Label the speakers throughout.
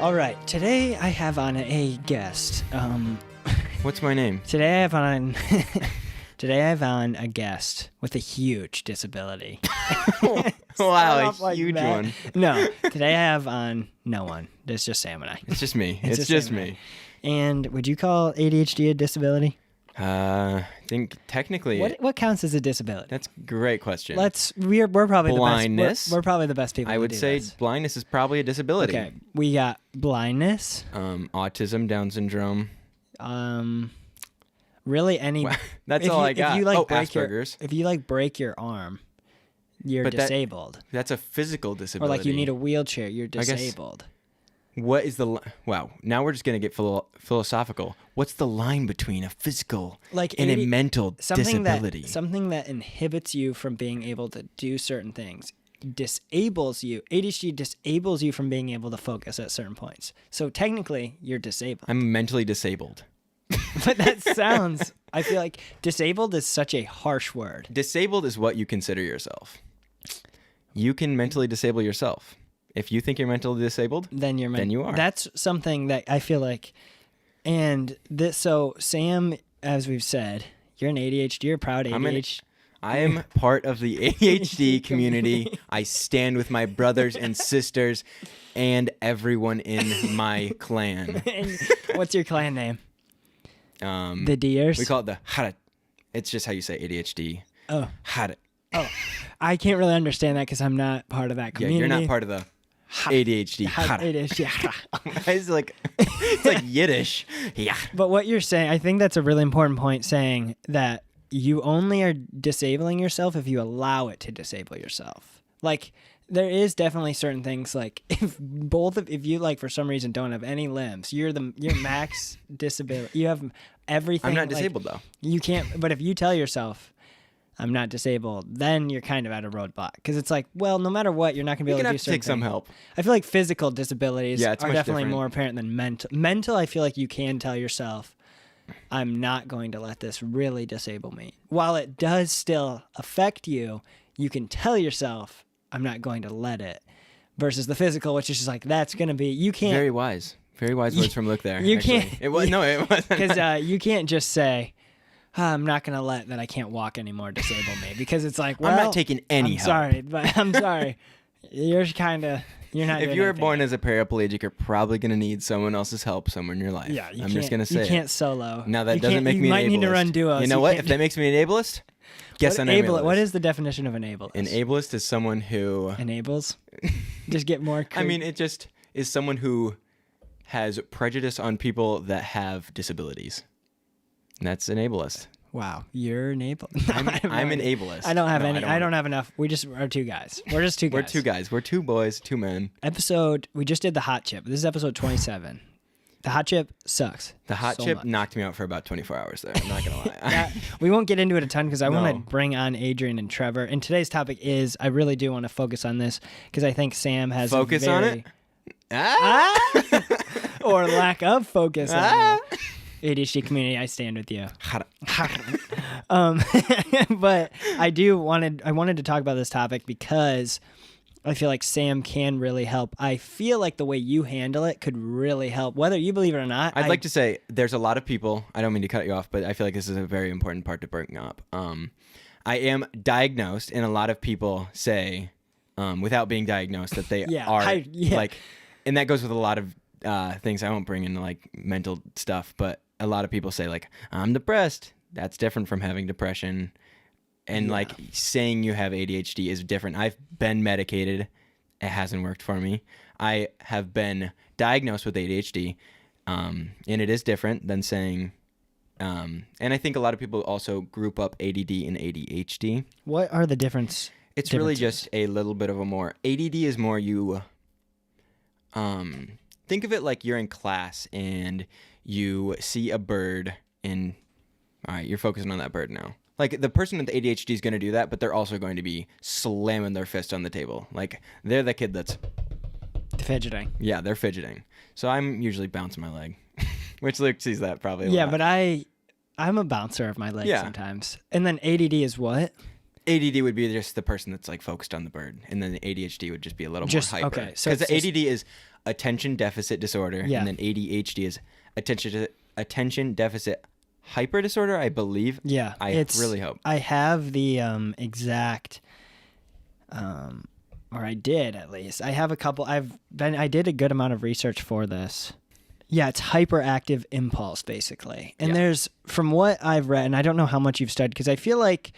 Speaker 1: All right, today I have on a guest.
Speaker 2: What's my name?
Speaker 1: Today I have on a guest with a huge disability.
Speaker 2: Wow, a huge one.
Speaker 1: No, today I have on no one. It's just Sam and I.
Speaker 2: It's just me. It's just me.
Speaker 1: And would you call ADHD a disability?
Speaker 2: I think technically.
Speaker 1: What counts as a disability?
Speaker 2: That's a great question.
Speaker 1: We're probably
Speaker 2: blindness.
Speaker 1: the best. We're probably the best people.
Speaker 2: I would say blindness is probably a disability.
Speaker 1: Okay, we got blindness.
Speaker 2: Autism, Down syndrome.
Speaker 1: Really any.
Speaker 2: That's all I got.
Speaker 1: If you
Speaker 2: Asperger's.
Speaker 1: If you break your arm, you're disabled.
Speaker 2: That's a physical disability.
Speaker 1: Or you need a wheelchair, you're disabled.
Speaker 2: What is wow, now we're just going to get philosophical. What's the line between a physical and a mental disability?
Speaker 1: Something that inhibits you from being able to do certain things. Disables you. ADHD disables you from being able to focus at certain points. So technically, you're disabled.
Speaker 2: I'm mentally disabled.
Speaker 1: But that sounds, I feel like disabled is such a harsh word.
Speaker 2: Disabled is what you consider yourself. You can mentally disable yourself. If you think you're mentally disabled, then you are. That's
Speaker 1: something that I feel like, so Sam, as we've said, you're an ADHD, you're a proud ADHD.
Speaker 2: I am part of the ADHD community. I stand with my brothers and sisters and everyone in my clan.
Speaker 1: What's your clan name? The Deers?
Speaker 2: We call it the Hara. It's just how you say ADHD.
Speaker 1: Oh.
Speaker 2: Hara.
Speaker 1: Oh. I can't really understand that because I'm not part of that community.
Speaker 2: Yeah, you're not part of the ADHD.
Speaker 1: ADHD.
Speaker 2: It's like Yiddish. Yeah.
Speaker 1: But what you're saying, I think that's a really important point, saying that you only are disabling yourself if you allow it to disable yourself. There is definitely certain things, if you for some reason don't have any limbs, you're max disability. You have everything.
Speaker 2: I'm not disabled though.
Speaker 1: You can't. But if you tell yourself, I'm not disabled, then you're kind of at a roadblock, because it's no matter what, you're not going to be able to do certain things.
Speaker 2: Take some help.
Speaker 1: I feel like physical disabilities are definitely
Speaker 2: different.
Speaker 1: more apparent than mental. Mental, I feel like you can tell yourself, I'm not going to let this really disable me. While it does still affect you, you can tell yourself, I'm not going to let it. Versus the physical, which is just that's going to be, you can't.
Speaker 2: Very wise words from Luke there.
Speaker 1: You
Speaker 2: actually.
Speaker 1: Can't.
Speaker 2: It wasn't.
Speaker 1: Because you can't just say, I'm not going to let that I can't walk anymore disable me, because it's I'm
Speaker 2: not taking any help.
Speaker 1: Sorry, but I'm sorry. You're not.
Speaker 2: If you were born as a paraplegic, you're probably going to need someone else's help somewhere in your life.
Speaker 1: Yeah,
Speaker 2: I'm just going to say
Speaker 1: you can't solo.
Speaker 2: Now that doesn't make me an ableist.
Speaker 1: You might need to run duos.
Speaker 2: You know what? If that makes me an ableist, guess I'm an ableist.
Speaker 1: What is the definition of an ableist?
Speaker 2: An ableist is someone who
Speaker 1: enables. Just get more.
Speaker 2: I mean, it just is someone who has prejudice on people that have disabilities. And that's an ableist.
Speaker 1: Wow, you're an ableist.
Speaker 2: I'm an ableist.
Speaker 1: I don't have any. I don't have enough. We just are two guys. We're just two guys.
Speaker 2: We're two guys. We're two boys, two men.
Speaker 1: We just did the hot chip. This is episode 27. The hot chip sucks.
Speaker 2: The hot chip knocked me out for about 24 hours there. I'm not going to lie.
Speaker 1: We won't get into it a ton because I want to bring on Adrian and Trevor. And today's topic is, I really do want to focus on this because I think Sam has
Speaker 2: on it?
Speaker 1: Or lack of focus on it. ADHD community, I stand with you. But I wanted to talk about this topic because I feel like Sam can really help. I feel like the way you handle it could really help, whether you believe it or not.
Speaker 2: I'd like to say there's a lot of people, I don't mean to cut you off, but I feel like this is a very important part to bring up. I am diagnosed, and a lot of people say, without being diagnosed, that they are and that goes with a lot of things. I won't bring in mental stuff, but a lot of people say I'm depressed. That's different from having depression. And saying you have ADHD is different. I've been medicated. It hasn't worked for me. I have been diagnosed with ADHD. And it is different than saying, and I think a lot of people also group up ADD and ADHD.
Speaker 1: What are the differences?
Speaker 2: It's really just a little bit of a more, ADD is more you, think of it like you're in class and you see a bird and, all right, you're focusing on that bird now. The person with ADHD is going to do that, but they're also going to be slamming their fist on the table. They're the kid that's
Speaker 1: fidgeting.
Speaker 2: Yeah, they're fidgeting. So I'm usually bouncing my leg, which Luke sees that probably a lot.
Speaker 1: Yeah, but I'm a bouncer of my legs sometimes. And then ADD is what?
Speaker 2: ADD would be just the person that's like focused on the bird, and then the ADHD would just be a little more hyper.
Speaker 1: Okay, so
Speaker 2: because ADD is attention deficit disorder, and then ADHD is attention deficit hyper disorder, I believe.
Speaker 1: Yeah,
Speaker 2: I really hope.
Speaker 1: I have the exact, or I did at least. I have a couple. I did a good amount of research for this. Yeah, it's hyperactive impulse basically, and there's from what I've read, and I don't know how much you've studied because I feel like.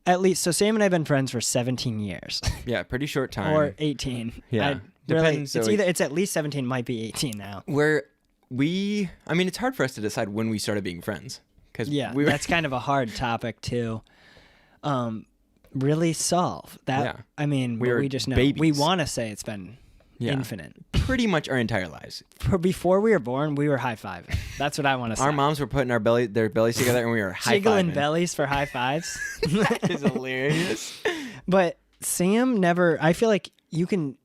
Speaker 1: At least, so Sam and I have been friends for 17 years.
Speaker 2: Yeah, pretty short time.
Speaker 1: Or 18.
Speaker 2: Yeah.
Speaker 1: Depends. It's at least 17, might be 18 now.
Speaker 2: It's hard for us to decide when we started being friends.
Speaker 1: That's kind of a hard topic to really solve. We just know.
Speaker 2: Babies.
Speaker 1: We want to say it's been infinite.
Speaker 2: Pretty much our entire lives.
Speaker 1: Before we were born, we were high-fiving. That's what I want to say.
Speaker 2: Our moms were putting their bellies together and we were high-fiving.
Speaker 1: Jiggling bellies for high fives.
Speaker 2: That is hilarious.
Speaker 1: But Sam never, I feel like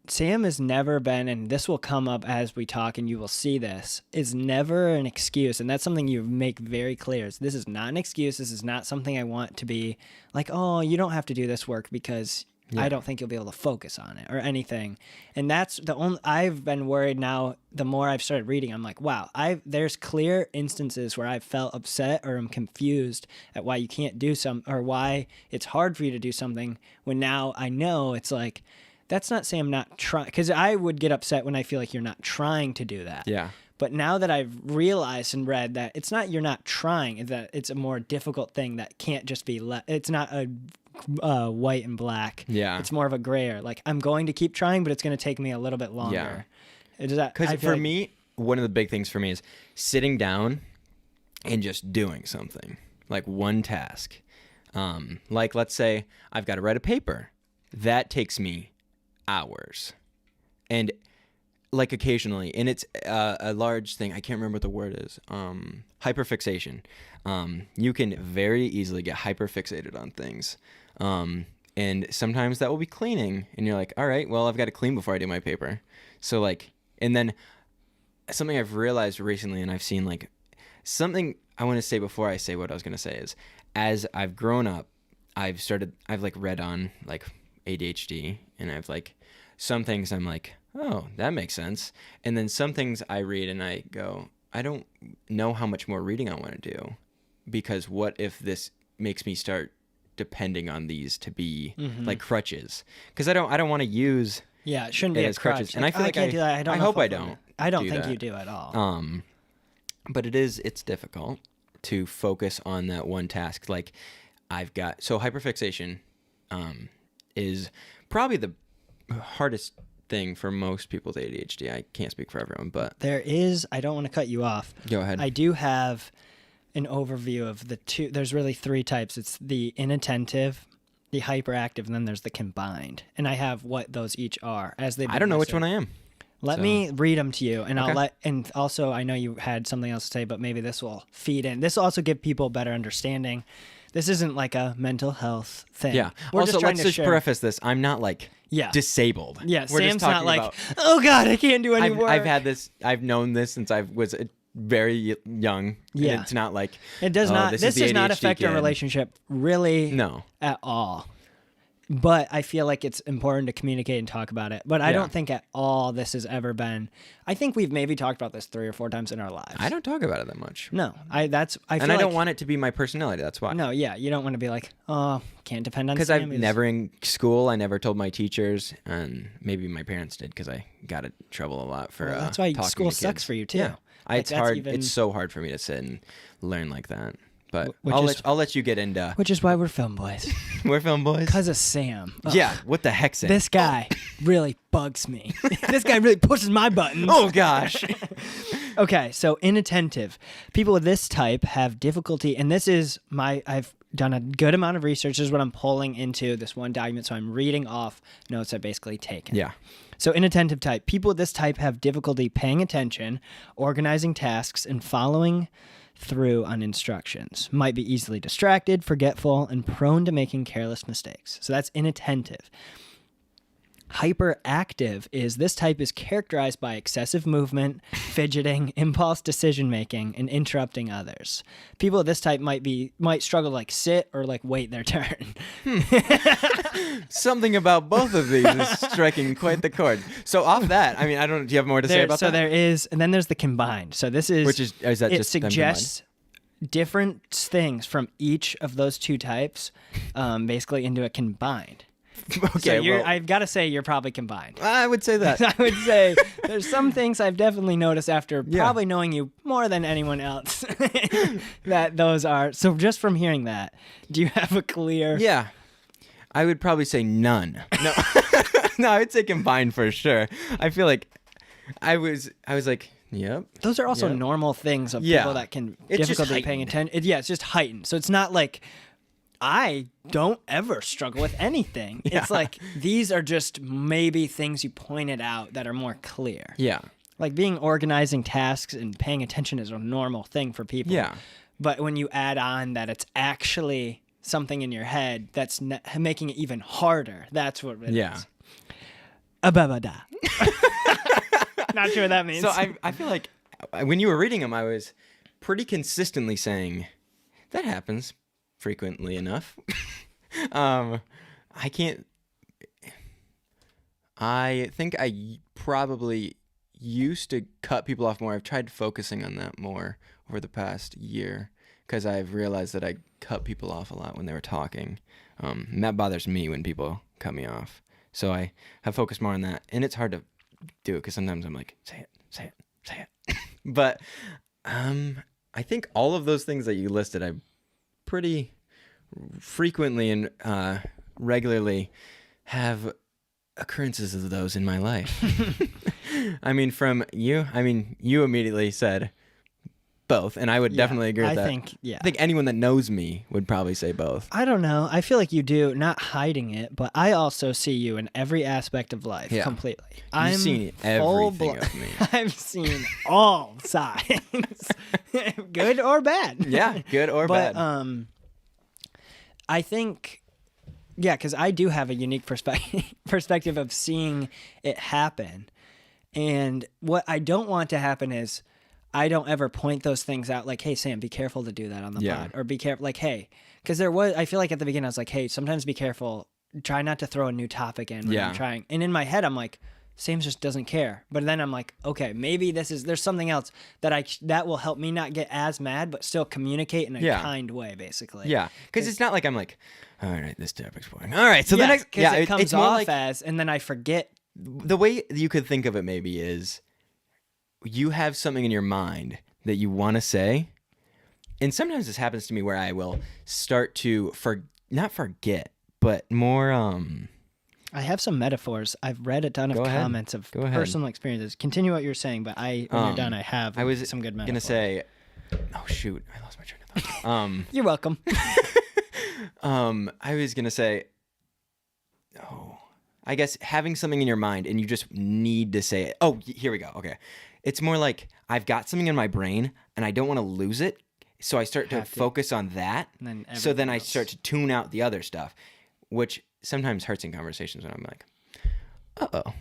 Speaker 1: Sam has never been, and this will come up as we talk and you will see this, is never an excuse. And that's something you make very clear. This is not an excuse. This is not something I want to be like, oh, you don't have to do this work because I don't think you'll be able to focus on it or anything. And that's the only, I've been worried now, the more I've started reading, I'm like, wow, there's clear instances where I've felt upset or I'm confused at why you can't do or why it's hard for you to do something when now I know it's like, that's not saying I'm not trying, because I would get upset when I feel like you're not trying to do that.
Speaker 2: Yeah.
Speaker 1: But now that I've realized and read that it's not you're not trying, that it's a more difficult thing that can't just be it's not a white and black.
Speaker 2: Yeah.
Speaker 1: It's more of a gray area. Like, I'm going to keep trying, but it's going to take me a little bit longer.
Speaker 2: Yeah. Because for me, one of the big things for me is sitting down and just doing something. Like one task. Like, let's say I've got to write a paper. That takes me hours. And like occasionally, and it's a large thing. I can't remember what the word is. Hyperfixation. You can very easily get hyperfixated on things. And sometimes that will be cleaning, and you're like, all right, well, I've got to clean before I do my paper. So like, and then something I've realized recently, and I've seen like something I want to say before I say what I was going to say is, as I've grown up, I've like read on like ADHD, and I've like, some things I'm like, oh, that makes sense. And then some things I read and I go, I don't know how much more reading I want to do, because what if this makes me start depending on these to be like crutches? Because I don't want to use
Speaker 1: it shouldn't be
Speaker 2: as
Speaker 1: a crutch.
Speaker 2: crutches. And I feel like
Speaker 1: can't do that.
Speaker 2: I hope I don't.
Speaker 1: I don't think you do at all.
Speaker 2: But it's difficult to focus on that one task. Like hyperfixation is probably the hardest thing for most people with ADHD. I can't speak for everyone, but I don't want to cut you off. Go ahead.
Speaker 1: I do have an overview of the two. There's really three types. It's the inattentive, the hyperactive, and then there's the combined. And I have what those each are as they.
Speaker 2: I don't know which one I am.
Speaker 1: Let me read them to you, and and also I know you had something else to say, but maybe this will feed in. This will also give people a better understanding. This isn't like a mental health thing.
Speaker 2: Yeah. Also, let's just preface this. I'm not like disabled.
Speaker 1: Yeah.
Speaker 2: We're
Speaker 1: Sam's
Speaker 2: just
Speaker 1: not like, oh God, I can't do any work.
Speaker 2: I've had this. I've known this since I was very young.
Speaker 1: Yeah.
Speaker 2: And it's not like
Speaker 1: it does not. This does not affect our relationship really.
Speaker 2: No.
Speaker 1: At all. But I feel like it's important to communicate and talk about it. But I don't think at all this has ever been. I think we've maybe talked about this 3 or 4 times in our lives.
Speaker 2: I don't talk about it that much.
Speaker 1: No, I
Speaker 2: don't want it to be my personality. That's why.
Speaker 1: No, yeah, you don't want to be like, oh, can't depend on.
Speaker 2: Because I've never in school. I never told my teachers, and maybe my parents did because I got in trouble a lot for.
Speaker 1: That's why
Speaker 2: talking
Speaker 1: school
Speaker 2: to kids.
Speaker 1: Sucks for you too.
Speaker 2: Yeah, it's hard. It's so hard for me to sit and learn like that. But I'll let you get into.
Speaker 1: Which is why we're film boys.
Speaker 2: We're film boys?
Speaker 1: Because of Sam. Ugh.
Speaker 2: Yeah, what the heck's Sam?
Speaker 1: This guy really bugs me. This guy really pushes my buttons.
Speaker 2: Oh, gosh.
Speaker 1: Okay, so inattentive. People with this type have difficulty, and this is I've done a good amount of research. This is what I'm pulling into this one document, so I'm reading off notes I've basically taken.
Speaker 2: Yeah.
Speaker 1: So inattentive type. People with this type have difficulty paying attention, organizing tasks, and following through on instructions. Might be easily distracted, forgetful, and prone to making careless mistakes. So that's inattentive. Hyperactive is this type is characterized by excessive movement, fidgeting, impulse decision-making, and interrupting others. People of this type might struggle to like sit or like wait their turn.
Speaker 2: Something about both of these is striking quite the chord. So off that, I mean, do you have more to say about that?
Speaker 1: So there is, and then there's the combined. So this is,
Speaker 2: which is that
Speaker 1: it
Speaker 2: just
Speaker 1: suggests different things from each of those two types, basically into a combined.
Speaker 2: Okay,
Speaker 1: so I've got to say you're probably combined.
Speaker 2: I would say that.
Speaker 1: I would say there's some things I've definitely noticed after probably knowing you more than anyone else that those are. So just from hearing that, do you have a clear?
Speaker 2: Yeah, I would probably say none. No, no, I would say combined for sure. I feel like I was like, yep.
Speaker 1: Those are also normal things of people that can difficulty paying attention. It's just heightened. So it's not like I don't ever struggle with anything. Yeah. It's like these are just maybe things you pointed out that are more clear.
Speaker 2: Yeah.
Speaker 1: Like organizing tasks and paying attention is a normal thing for people.
Speaker 2: Yeah.
Speaker 1: But when you add on that it's actually something in your head that's making it even harder, that's what it is. Ababada. Not sure what that means.
Speaker 2: So I feel like when you were reading them, I was pretty consistently saying, that happens frequently enough. I think I probably used to cut people off more. I've tried focusing on that more over the past year because I've realized that I cut people off a lot when they were talking. And that bothers me when people cut me off. So I have focused more on that. And it's hard to do it because sometimes I'm like, say it. But I think all of those things that you listed, I pretty frequently and regularly have occurrences of those in my life. I mean, you immediately said both, and I would definitely agree with that. I think anyone that knows me would probably say both.
Speaker 1: I don't know. I feel like you do, not hiding it, but I also see you in every aspect of life completely.
Speaker 2: You've seen everything of me.
Speaker 1: I've seen all sides, good or bad.
Speaker 2: Yeah, good or bad.
Speaker 1: But I think, because I do have a unique perspective of seeing it happen, and what I don't want to happen is I don't ever point those things out like, hey, Sam, be careful to do that on the pod. Or be careful, like, hey, because I feel like at the beginning I was like, hey, sometimes be careful. Try not to throw a new topic in when I'm trying. And in my head, I'm like, Sam just doesn't care. But then I'm like, okay, maybe there's something else that will help me not get as mad, but still communicate in a kind way, basically.
Speaker 2: Yeah, because it's not like I'm like, all right, this topic's boring. All right, so the next,
Speaker 1: it comes off as, and then I forget.
Speaker 2: The way you could think of it maybe is, you have something in your mind that you want to say, and sometimes this happens to me where I will start to not forget, but more
Speaker 1: I have some metaphors. I've read a ton of comments of personal experiences. Continue what you're saying, but when you're done, I have some good metaphors.
Speaker 2: Gonna say, oh shoot, I lost my train of thought.
Speaker 1: You're welcome.
Speaker 2: I was gonna say, I guess having something in your mind and you just need to say it. Oh, here we go. Okay. It's more like I've got something in my brain and I don't want to lose it. So I start to focus on that. So then I start to tune out the other stuff, which sometimes hurts in conversations when I'm like, uh-oh,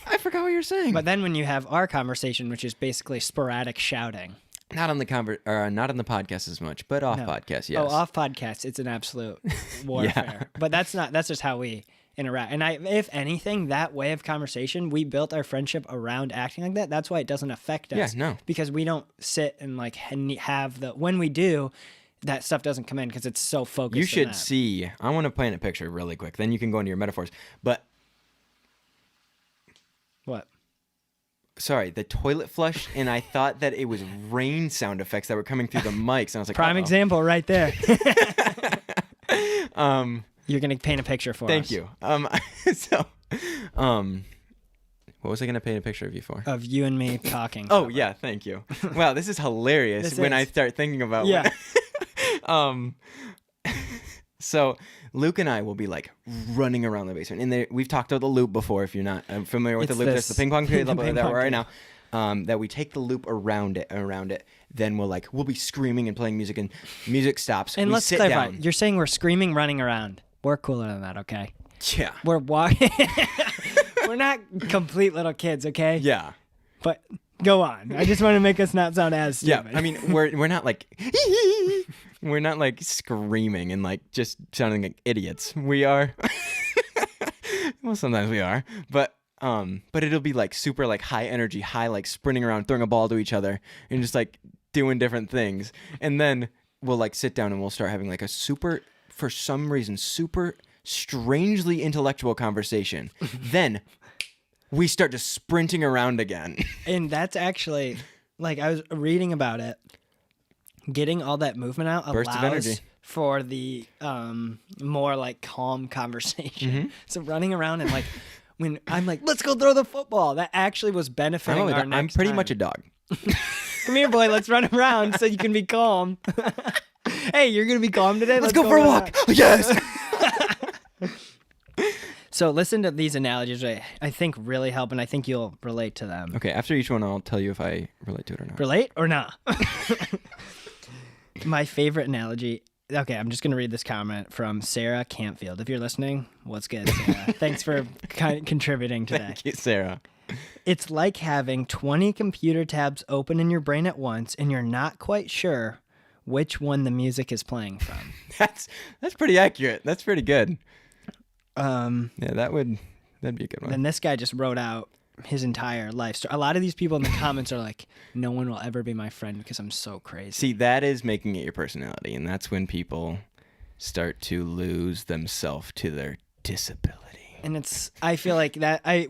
Speaker 2: I forgot what you're saying.
Speaker 1: But then when you have our conversation, which is basically sporadic shouting.
Speaker 2: Not on the not on the podcast as much, but off podcast, yes.
Speaker 1: Oh, off podcast, it's an absolute warfare. But that's just how we interact. And if anything, that way of conversation, we built our friendship around acting like that. That's why it doesn't affect us.
Speaker 2: Yeah, no.
Speaker 1: Because we don't sit and like have when we do, that stuff doesn't come in because it's so focused.
Speaker 2: You should see. I want to paint a picture really quick. Then you can go into your metaphors. But
Speaker 1: what?
Speaker 2: Sorry, the toilet flush, and I thought that it was rain sound effects that were coming through the mics, and I was like,
Speaker 1: prime example right there. You're gonna paint a picture for us.
Speaker 2: Thank you. What was I gonna paint a picture of you for?
Speaker 1: Of you and me talking.
Speaker 2: Oh yeah, thank you. Wow, this is hilarious I start thinking about So Luke and I will be like running around the basement, and we've talked about the loop before. If you're not familiar with the loop, there's the ping pong table that we're right now. That we take the loop around it, then we'll be screaming and playing music, and music stops.
Speaker 1: And let's clarify. You're saying we're screaming, running around. We're cooler than that, okay?
Speaker 2: Yeah.
Speaker 1: We're walking. We're not complete little kids, okay?
Speaker 2: Yeah.
Speaker 1: But go on. I just want to make us not sound as stupid.
Speaker 2: Yeah, I mean, we're not like we're not like screaming and like just sounding like idiots. We are. Well, sometimes we are, but it'll be like super like high energy, high like sprinting around, throwing a ball to each other, and just like doing different things. And then we'll like sit down and we'll start having like a super, for some reason, super strangely intellectual conversation. Then we start just sprinting around again. And
Speaker 1: that's actually, like, I was reading about it. Getting all that movement out allows for the more like calm conversation. Mm-hmm. So running around and like when I'm like, let's go throw the football, that actually was benefiting our next
Speaker 2: I'm pretty
Speaker 1: time.
Speaker 2: much a dog.
Speaker 1: Come here, boy. Let's run around so you can be calm. Hey, you're gonna be calm today.
Speaker 2: Let's go for a walk. Yes.
Speaker 1: So listen to these analogies. I think really help, and I think you'll relate to them.
Speaker 2: Okay. After each one, I'll tell you if I relate to it or not.
Speaker 1: Relate or not? My favorite analogy. Okay, I'm just going to read this comment from Sarah Campfield. If you're listening, what's good, Sarah? Thanks for contributing today.
Speaker 2: Thank you, Sarah.
Speaker 1: It's like having 20 computer tabs open in your brain at once, and you're not quite sure which one the music is playing from.
Speaker 2: That's pretty accurate. That's pretty good.
Speaker 1: Yeah,
Speaker 2: that'd be a good one.
Speaker 1: And this guy just wrote out his entire life story. A lot of these people in the comments are like, no one will ever be my friend because I'm so crazy.
Speaker 2: See, that is making it your personality, and that's when people start to lose themselves to their disability.
Speaker 1: And I feel like that I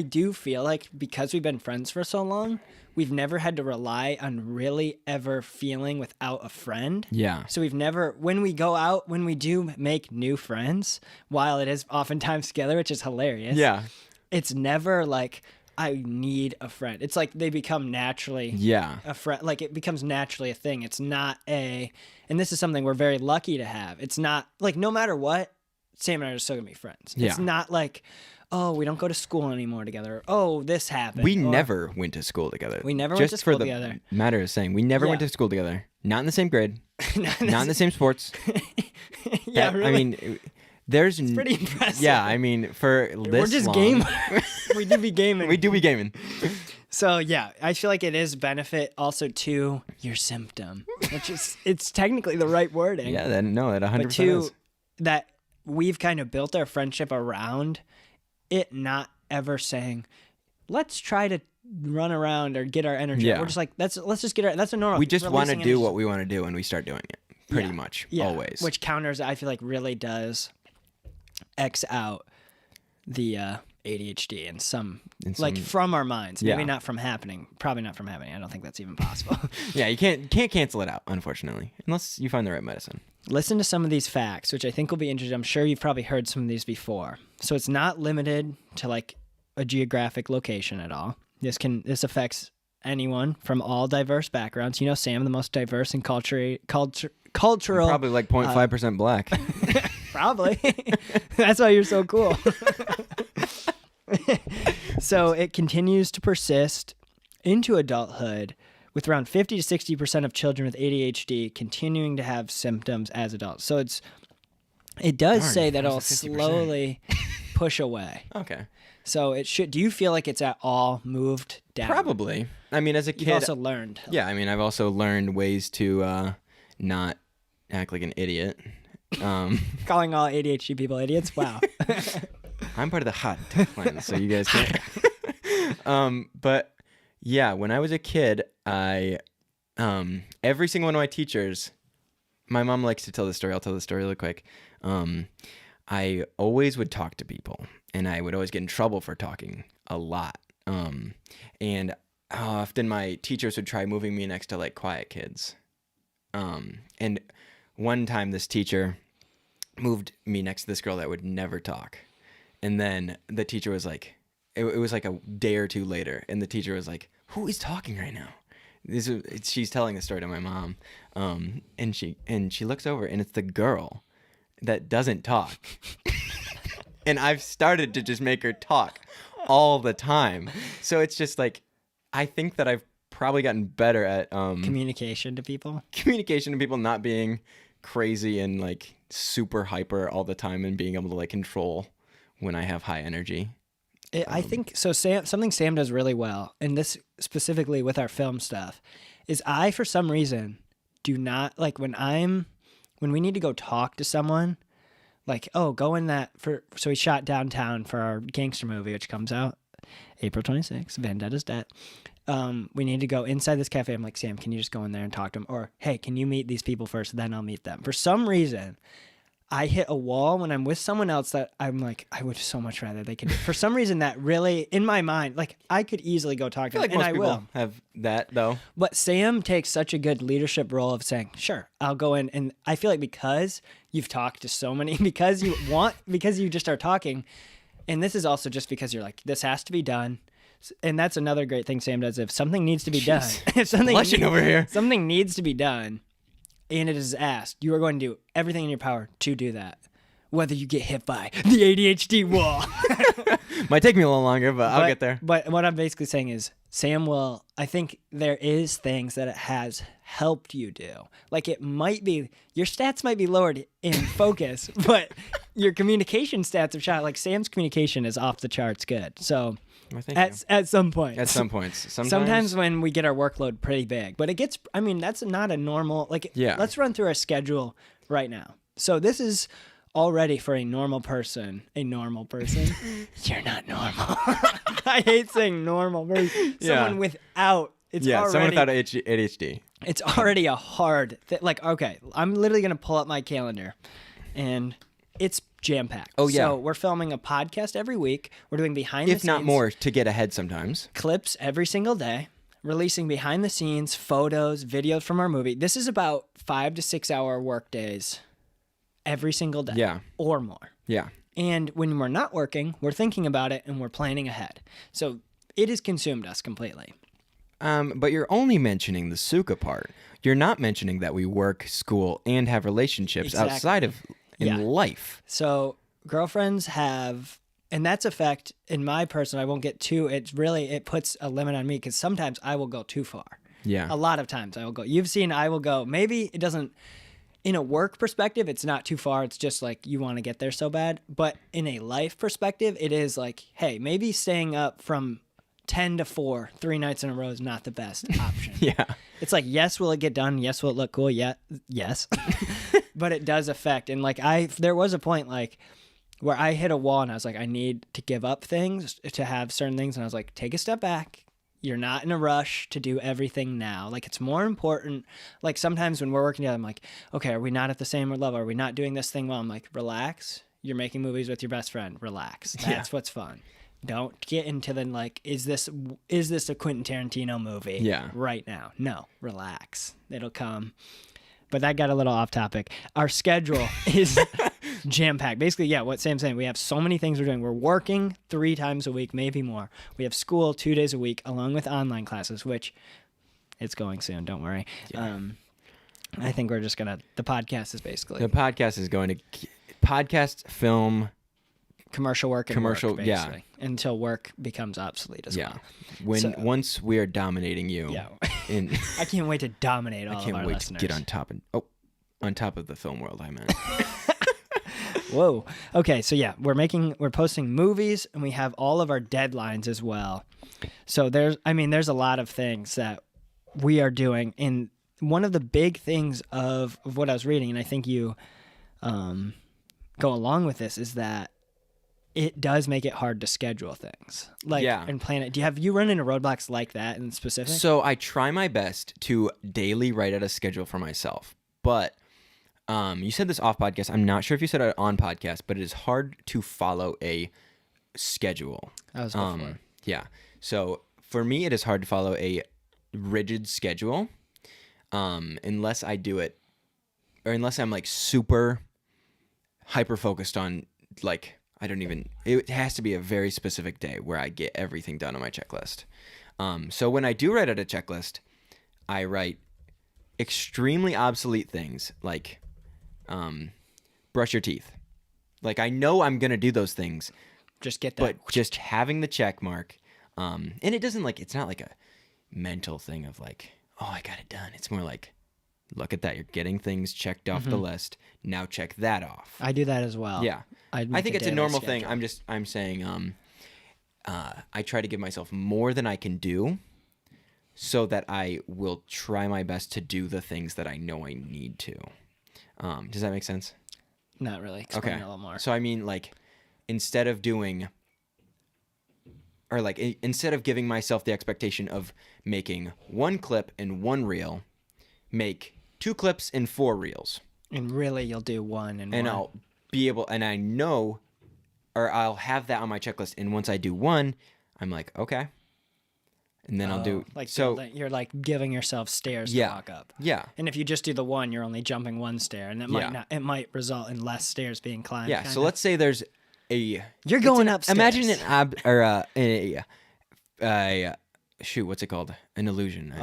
Speaker 1: do feel like because we've been friends for so long, we've never had to rely on really ever feeling without a friend.
Speaker 2: Yeah.
Speaker 1: So we've never, when we go out, when we do make new friends, while it is oftentimes together, which is hilarious.
Speaker 2: Yeah.
Speaker 1: It's never like, I need a friend. It's like they become naturally a friend. Like it becomes naturally a thing. It's not and this is something we're very lucky to have. It's not like no matter what, Sam and I are still going to be friends. Yeah. It's not like, oh, we don't go to school anymore together. Oh, this happened.
Speaker 2: We never went to school together.
Speaker 1: We never went to school together.
Speaker 2: Just for the matter of saying, we never went to school together. Not in the same grade. not in the same sports.
Speaker 1: Really.
Speaker 2: I mean... It's
Speaker 1: pretty impressive.
Speaker 2: Yeah, I mean, for this
Speaker 1: we're just gamers. We do be gaming.
Speaker 2: We do be gaming.
Speaker 1: So yeah, I feel like it is benefit also to your symptom, which is it's technically the right wording.
Speaker 2: Yeah, that 100%
Speaker 1: but two,
Speaker 2: is.
Speaker 1: That we've kind of built our friendship around it not ever saying, let's try to run around or get our energy. Yeah. We're just like let's just get our. That's a normal.
Speaker 2: We just want to do what we want to do, and we start doing it. Pretty much always.
Speaker 1: Which counters, I feel like, really does X out the ADHD and some like from our minds. Maybe not from happening. Probably not from happening. I don't think that's even possible.
Speaker 2: Yeah, you can't cancel it out, unfortunately, unless you find the right medicine. Listen
Speaker 1: to some of these facts, which I think will be interesting. I'm sure you've probably heard some of these before. So it's not limited to like a geographic location at all. This affects anyone from all diverse backgrounds. You know, Sam, the most diverse and cultural.
Speaker 2: Probably like 0.5% black.
Speaker 1: Probably. That's why you're so cool. So it continues to persist into adulthood, with around 50 to 60% of children with ADHD continuing to have symptoms as adults. So it does say that it'll slowly push away.
Speaker 2: Okay.
Speaker 1: So it should. Do you feel like it's at all moved down?
Speaker 2: Probably. I mean, as a kid,
Speaker 1: you've also learned.
Speaker 2: Yeah, I mean, I've also learned ways to not act like an idiot.
Speaker 1: Calling all ADHD people idiots. Wow.
Speaker 2: I'm part of the hot plan, so you guys can't. But yeah, when I was a kid, I every single one of my teachers, my mom likes to tell the story. I'll tell the story really quick. I always would talk to people, and I would always get in trouble for talking a lot. And often my teachers would try moving me next to like quiet kids. And one time this teacher moved me next to this girl that would never talk. And then the teacher was like, it was like a day or two later, and the teacher was like, who is talking right now? She's telling the story to my mom. And she looks over, and it's the girl that doesn't talk. And I've started to just make her talk all the time. So it's just like, I think that I've probably gotten better at
Speaker 1: communication to people,
Speaker 2: not being crazy and like super hyper all the time, and being able to like control when I have high energy.
Speaker 1: I think so. Something Sam does really well, and this specifically with our film stuff, is I for some reason do not like when we need to go talk to someone, like, oh, go in so we shot downtown for our gangster movie, which comes out April 26th, Vendetta's Debt. We need to go inside this cafe. I'm like, Sam, can you just go in there and talk to them? Or, hey, can you meet these people first, then I'll meet them. For some reason, I hit a wall when I'm with someone else that I'm like, I would so much rather they could. For some reason, that really, in my mind, like, I could easily go talk to them,
Speaker 2: like
Speaker 1: and
Speaker 2: most
Speaker 1: I
Speaker 2: people
Speaker 1: will.
Speaker 2: Have that, though.
Speaker 1: But Sam takes such a good leadership role of saying, sure, I'll go in. And I feel like because you've talked to so many, because you just are talking, and this is also just because you're like, this has to be done. And that's another great thing Sam does. If something needs to be done, if something needs to be done, and it is asked, you are going to do everything in your power to do that, whether you get hit by the ADHD wall.
Speaker 2: Might take me a little longer, but I'll get there.
Speaker 1: But what I'm basically saying is Sam will, I think there is things that it has helped you do. Like it might be, your stats might be lowered in focus, but your communication stats have shot. Like Sam's communication is off the charts good. So at some point.
Speaker 2: At some points.
Speaker 1: Sometimes when we get our workload pretty big. But it gets, I mean, that's not a normal, like, let's run through our schedule right now. So this is already for a normal person. You're not normal. I hate saying normal person. Someone without,
Speaker 2: someone without ADHD.
Speaker 1: It's already a hard thing. Like, okay, I'm literally going to pull up my calendar and it's jam-packed.
Speaker 2: Oh, yeah.
Speaker 1: So we're filming a podcast every week. We're doing behind the scenes.
Speaker 2: If not more, to get ahead sometimes.
Speaker 1: Clips every single day. Releasing behind the scenes, photos, videos from our movie. This is about 5 to 6 hour work days every single day.
Speaker 2: Yeah.
Speaker 1: Or more.
Speaker 2: Yeah.
Speaker 1: And when we're not working, we're thinking about it and we're planning ahead. So it has consumed us completely.
Speaker 2: But you're only mentioning the Suka part. You're not mentioning that we work, school, and have relationships outside of life.
Speaker 1: So girlfriends have, and that's effect in my personal, I won't get too, it puts a limit on me because sometimes I will go too far.
Speaker 2: Yeah.
Speaker 1: A lot of times I will go. You've seen I will go, maybe it doesn't, in a work perspective, it's not too far. It's just like you want to get there so bad. But in a life perspective, it is like, hey, maybe staying up from 10 to 4, 3 nights in a row is not the best option.
Speaker 2: Yeah.
Speaker 1: It's like, yes, will it get done? Yes, will it look cool? Yeah, yes. But it does affect. And like there was a point like where I hit a wall and I was like, I need to give up things to have certain things. And I was like, take a step back. You're not in a rush to do everything now. Like it's more important. Like sometimes when we're working together, I'm like, okay, are we not at the same level? Are we not doing this thing well? I'm like, relax. You're making movies with your best friend. Relax. That's what's fun. Don't get into the like, is this a Quentin Tarantino movie?
Speaker 2: Yeah.
Speaker 1: Right now. No, relax. It'll come. But that got a little off topic. Our schedule is jam-packed. Basically, what Sam's saying, we have so many things we're doing. We're working 3 times a week, maybe more. We have school 2 days a week, along with online classes, which it's going soon. Don't worry. Yeah. I think we're just the podcast is basically.
Speaker 2: The podcast is going to podcast, film,
Speaker 1: commercial work and
Speaker 2: commercial
Speaker 1: work, basically, until work becomes obsolete as well.
Speaker 2: Once we are dominating you,
Speaker 1: I can't wait to dominate all of our listeners. I can't wait to
Speaker 2: get on top of the film world. I meant.
Speaker 1: Whoa. Okay, so we're posting movies and we have all of our deadlines as well. So there's a lot of things that we are doing, and one of the big things of what I was reading, and I think you go along with this, is that it does make it hard to schedule things and plan it. Have you run into roadblocks like that in specific?
Speaker 2: So I try my best to daily write out a schedule for myself. But you said this off podcast. I'm not sure if you said it on podcast, but it is hard to follow a schedule.
Speaker 1: That was before.
Speaker 2: Yeah. So for me, it is hard to follow a rigid schedule unless I do it, or unless I'm like super hyper focused on like, it has to be a very specific day where I get everything done on my checklist. So when I do write out a checklist, I write extremely obsolete things like brush your teeth. Like I know I'm going to do those things.
Speaker 1: Just get that.
Speaker 2: But just having the check mark. And it doesn't it's not like a mental thing of like, oh, I got it done. It's more like, look at that. You're getting things checked off the list. Now check that off.
Speaker 1: I do that as well.
Speaker 2: Yeah. I think it's a normal thing. I'm saying I try to give myself more than I can do so that I will try my best to do the things that I know I need to. Does that make sense?
Speaker 1: Not really. Explain a little more.
Speaker 2: So I mean, like, instead of giving myself the expectation of making 1 clip and 1 reel, make 2 clips and 4 reels.
Speaker 1: And really, you'll do 1 and 1.
Speaker 2: I'll be able, and I know, or I'll have that on my checklist. And once I do 1, I'm like, okay. And then I'll do,
Speaker 1: like, so you're like giving yourself stairs to walk up.
Speaker 2: Yeah.
Speaker 1: And if you just do the 1, you're only jumping 1 stair, and it might result in less stairs being climbed.
Speaker 2: Yeah. So let's say there's
Speaker 1: you're going upstairs.
Speaker 2: Imagine what's it called? An illusion.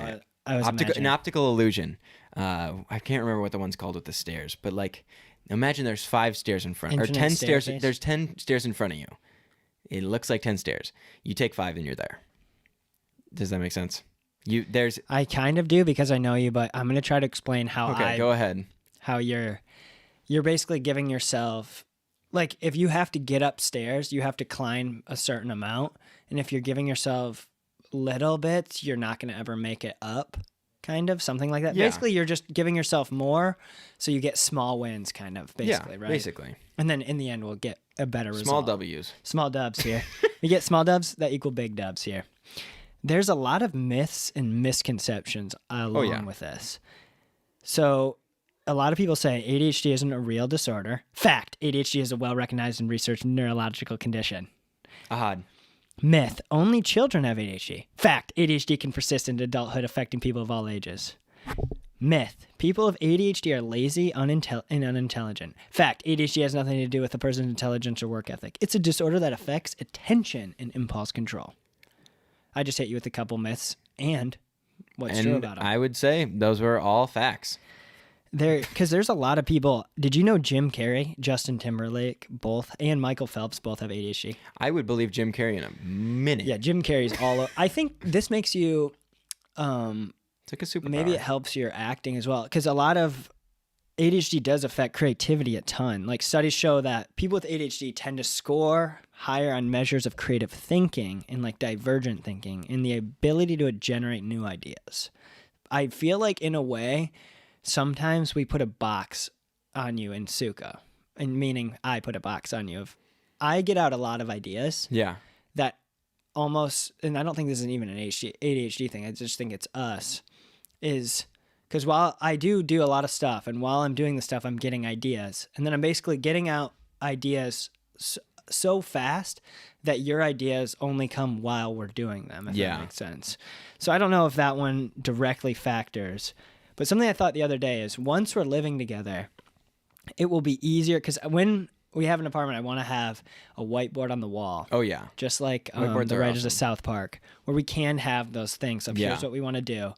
Speaker 2: An optical illusion. I can't remember what the one's called with the stairs, but like, imagine there's 5 stairs in front, or 10 stairs. There's 10 stairs in front of you. It looks like 10 stairs. You take 5 and you're there. Does that make sense?
Speaker 1: I kind of do, because I know you, but I'm going to try to explain how
Speaker 2: go ahead.
Speaker 1: How you're basically giving yourself, like, if you have to get upstairs, you have to climb a certain amount. And if you're giving yourself little bits, you're not going to ever make it up, kind of, something like that. Yeah. Basically, you're just giving yourself more, so you get small wins, kind of, basically, right?
Speaker 2: Basically.
Speaker 1: And then in the end, we'll get a better result.
Speaker 2: Small W's.
Speaker 1: Small dubs here. We get small dubs that equal big dubs here. There's a lot of myths and misconceptions along with this. So a lot of people say ADHD isn't a real disorder. Fact, ADHD is a well-recognized and researched neurological condition.
Speaker 2: Ahad.
Speaker 1: Myth, only children have ADHD. Fact, ADHD can persist into adulthood, affecting people of all ages. Myth, people with ADHD are lazy and unintelligent. Fact, ADHD has nothing to do with a person's intelligence or work ethic. It's a disorder that affects attention and impulse control. I just hit you with a couple myths and what's true about them.
Speaker 2: I would say those were all facts.
Speaker 1: Because there's a lot of people. Did you know Jim Carrey, Justin Timberlake, and Michael Phelps both have ADHD?
Speaker 2: I would believe Jim Carrey in a minute.
Speaker 1: Yeah, Jim Carrey's all. I think this makes you.
Speaker 2: It's like a superpower.
Speaker 1: Maybe it helps your acting as well, because a lot of ADHD does affect creativity a ton. Like, studies show that people with ADHD tend to score higher on measures of creative thinking and like divergent thinking and the ability to generate new ideas. I feel like, in a way, sometimes we put a box on you in Suka, and meaning I put a box on you. I get out a lot of ideas.
Speaker 2: Yeah.
Speaker 1: That almost, and I don't think this is even an ADHD thing. I just think it's us. Is because while I do a lot of stuff, and while I'm doing the stuff, I'm getting ideas, and then I'm basically getting out ideas so fast that your ideas only come while we're doing them, if that makes sense. So I don't know if that one directly factors, but something I thought the other day is, once we're living together, it will be easier, because when we have an apartment, I want to have a whiteboard on the wall.
Speaker 2: Oh, yeah.
Speaker 1: Just like the writers of South Park, where we can have those things of here's what we want to do.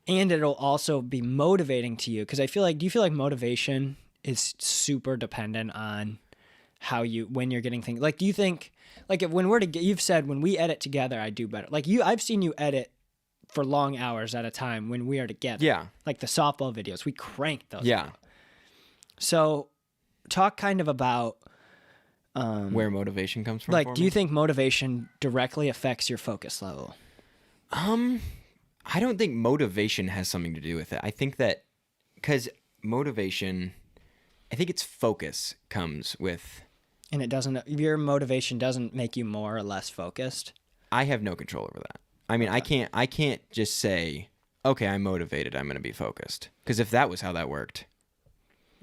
Speaker 1: And it'll also be motivating to you, because I feel like, do you feel like motivation is super dependent on when you're getting things? Like, do you think, like, if you've said when we edit together, I do better. Like, I've seen you edit for long hours at a time when we are together.
Speaker 2: Yeah.
Speaker 1: Like the softball videos, we crank those.
Speaker 2: Yeah.
Speaker 1: Out. So talk kind of about
Speaker 2: where motivation comes from.
Speaker 1: Like, do you think motivation directly affects your focus level?
Speaker 2: I don't think motivation has something to do with it. I think that because motivation, I think its focus comes with.
Speaker 1: And it doesn't, your motivation doesn't make you more or less focused?
Speaker 2: I have no control over that. I mean, okay. I can't just say, okay, I'm motivated, I'm going to be focused. Because if that was how that worked,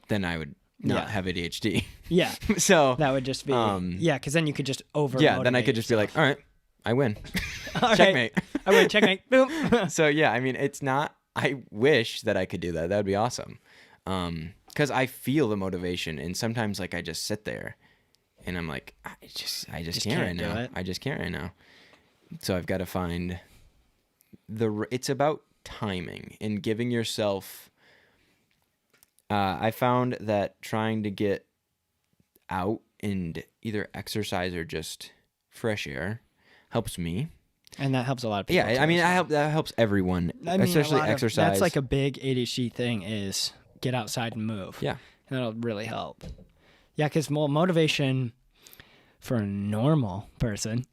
Speaker 2: then I would not have ADHD.
Speaker 1: Yeah.
Speaker 2: So
Speaker 1: that would just be, because then you could just
Speaker 2: then I could just be like, all right, I win. Checkmate.
Speaker 1: I win, checkmate. Boom.
Speaker 2: So yeah, I mean, it's not, I wish that I could do that. That would be awesome. Because I feel the motivation, and sometimes like I just sit there and I'm like, I just can't right now. I just can't right now. So I've got to find it's about timing and giving yourself. I found that trying to get out and either exercise or just fresh air helps me.
Speaker 1: And that helps a lot of people.
Speaker 2: Yeah, I mean, that helps everyone, especially exercise.
Speaker 1: That's like a big ADHD thing, is get outside and move.
Speaker 2: Yeah.
Speaker 1: And that'll really help. Yeah, because motivation for a normal person